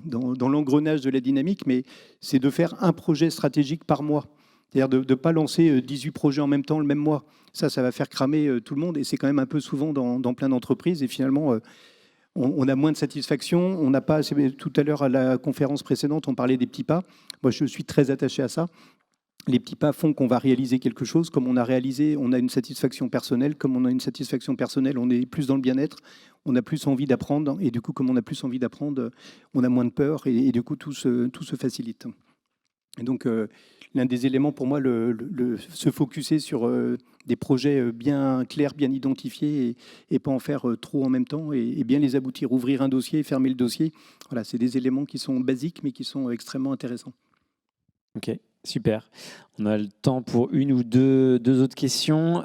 l'engrenage de la dynamique, mais c'est de faire un projet stratégique par mois. C'est-à-dire de ne pas lancer 18 projets en même temps le même mois. Ça va faire cramer tout le monde. Et c'est quand même un peu souvent dans plein d'entreprises. Et finalement... on a moins de satisfaction. On n'a pas, tout à l'heure à la conférence précédente, on parlait des petits pas. Moi, je suis très attaché à ça. Les petits pas font qu'on va réaliser quelque chose. Comme on a réalisé, on a une satisfaction personnelle. Comme on a une satisfaction personnelle, on est plus dans le bien-être. On a plus envie d'apprendre. Et du coup, comme on a plus envie d'apprendre, on a moins de peur. Et du coup, tout se facilite. Et donc, l'un des éléments pour moi, se focuser sur des projets bien clairs, bien identifiés et pas en faire trop en même temps et bien les aboutir. Ouvrir un dossier, fermer le dossier. Voilà, c'est des éléments qui sont basiques mais qui sont extrêmement intéressants. Ok, super. On a le temps pour une ou deux autres questions.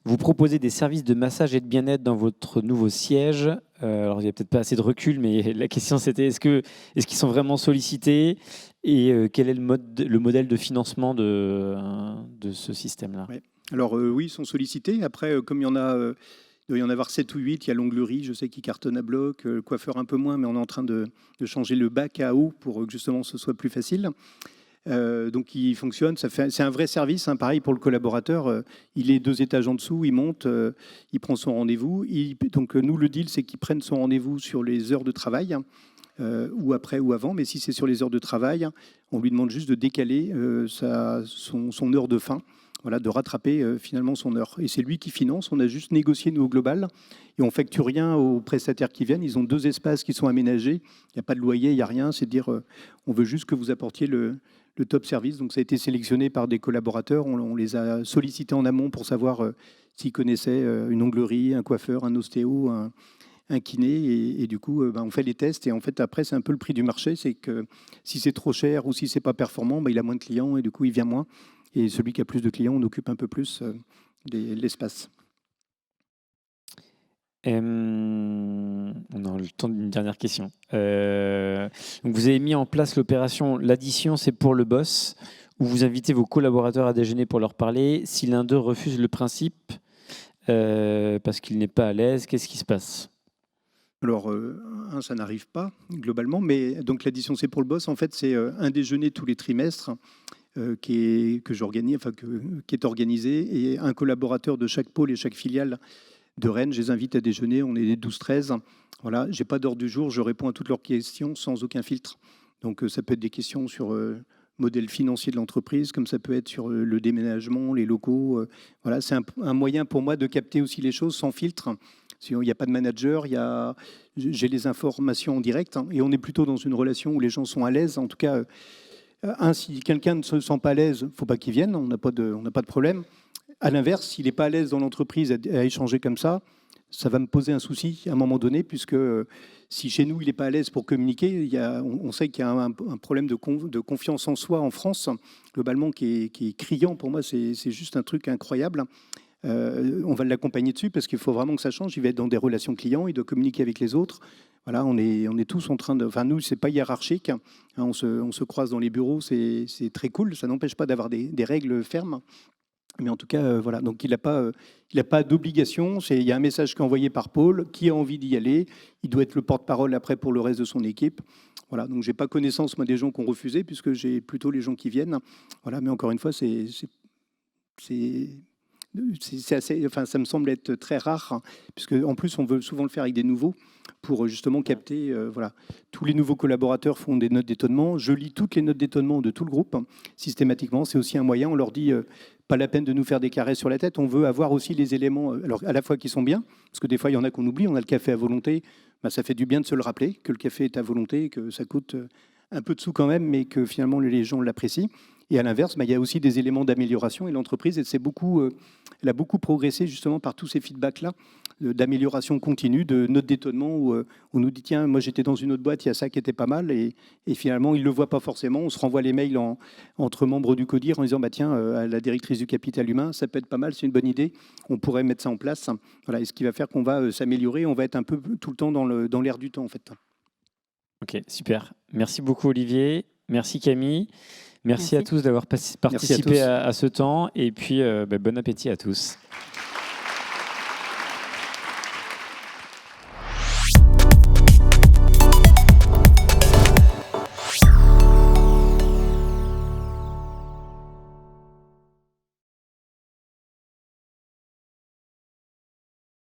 Vous proposez des services de massage et de bien-être dans votre nouveau siège. Alors, il n'y a peut-être pas assez de recul, mais la question c'était est-ce qu'ils sont vraiment sollicités et quel est le modèle de financement de ce système-là? Ouais. Alors oui, ils sont sollicités. Après, comme il y en a, il doit y en avoir 7 ou 8, il y a l'onglerie, je sais qu'ils cartonnent à bloc, le coiffeur un peu moins, mais on est en train de changer le bac à eau pour que justement ce soit plus facile. Donc il fonctionne, c'est un vrai service, hein, pareil pour le collaborateur, il est 2 étages en dessous, il monte, il prend son rendez-vous. Donc nous, le deal, c'est qu'il prenne son rendez-vous sur les heures de travail, ou après ou avant, mais si c'est sur les heures de travail, on lui demande juste de décaler son heure de fin. Voilà, de rattraper finalement son heure. Et c'est lui qui finance. On a juste négocié, nous, au global. Et on ne facture rien aux prestataires qui viennent. Ils ont 2 espaces qui sont aménagés. Il n'y a pas de loyer, il n'y a rien. C'est dire, on veut juste que vous apportiez le top service. Donc ça a été sélectionné par des collaborateurs. On les a sollicités en amont pour savoir s'ils connaissaient une onglerie, un coiffeur, un ostéo, un kiné. Et du coup, on fait les tests. Et en fait, après, c'est un peu le prix du marché. C'est que si c'est trop cher ou si c'est pas performant, il a moins de clients et du coup, il vient moins. Et celui qui a plus de clients, on occupe un peu plus l'espace. On a le temps d'une dernière question. Donc vous avez mis en place l'opération l'addition, c'est pour le boss, où vous invitez vos collaborateurs à déjeuner pour leur parler. Si l'un d'eux refuse le principe parce qu'il n'est pas à l'aise, qu'est-ce qui se passe? Alors, ça n'arrive pas globalement, mais donc l'addition, c'est pour le boss. En fait, c'est un déjeuner tous les trimestres qui est organisé, et un collaborateur de chaque pôle et chaque filiale de Rennes, je les invite à déjeuner. On est 12-13. Voilà, j'ai pas d'ordre du jour, je réponds à toutes leurs questions sans aucun filtre. Donc ça peut être des questions sur le modèle financier de l'entreprise, comme ça peut être sur le déménagement, les locaux. Voilà, c'est un moyen pour moi de capter aussi les choses sans filtre. Il n'y a pas de manager, j'ai les informations en direct, hein, et on est plutôt dans une relation où les gens sont à l'aise. En tout cas, si quelqu'un ne se sent pas à l'aise, il ne faut pas qu'il vienne, on n'a pas de problème. À l'inverse, s'il n'est pas à l'aise dans l'entreprise à échanger comme ça va me poser un souci à un moment donné, puisque si chez nous, il n'est pas à l'aise pour communiquer, on sait qu'il y a un problème de confiance en soi en France, globalement, qui est criant. Pour moi, c'est juste un truc incroyable. On va l'accompagner dessus parce qu'il faut vraiment que ça change. Il va être dans des relations clients, il doit communiquer avec les autres. Voilà, on est tous en train de... Enfin, nous, c'est pas hiérarchique. Hein, on se croise dans les bureaux, c'est très cool. Ça n'empêche pas d'avoir des règles fermes. Mais en tout cas, voilà. Donc, il n'a pas d'obligation. Il y a un message qui est envoyé par Paul, qui a envie d'y aller. Il doit être le porte-parole après pour le reste de son équipe. Voilà. Donc, j'ai pas connaissance, moi, des gens qui ont refusé, puisque j'ai plutôt les gens qui viennent. Voilà. Mais encore une fois, c'est assez, enfin, ça me semble être très rare, hein, puisque en plus on veut souvent le faire avec des nouveaux pour justement capter. Voilà, tous les nouveaux collaborateurs font des notes d'étonnement. Je lis toutes les notes d'étonnement de tout le groupe, hein, systématiquement. C'est aussi un moyen. On leur dit pas la peine de nous faire des carrés sur la tête. On veut avoir aussi les éléments, alors à la fois qui sont bien, parce que des fois il y en a qu'on oublie. On a le café à volonté. Ça fait du bien de se le rappeler que le café est à volonté, que ça coûte un peu de sous quand même, mais que finalement les gens l'apprécient. Et à l'inverse, il y a aussi des éléments d'amélioration, et l'entreprise, elle a beaucoup progressé justement par tous ces feedbacks-là, d'amélioration continue, de notes d'étonnement, où on nous dit, tiens, moi j'étais dans une autre boîte, il y a ça qui était pas mal, et finalement, ils ne le voient pas forcément. On se renvoie les mails entre membres du CODIR en disant, tiens, à la directrice du capital humain, ça peut être pas mal, c'est une bonne idée, on pourrait mettre ça en place. Voilà, et ce qui va faire qu'on va s'améliorer, on va être un peu tout le temps dans l'air du temps, en fait. Ok, super. Merci beaucoup, Olivier. Merci, Camille. Merci à tous d'avoir participé à ce temps, et puis bon appétit à tous.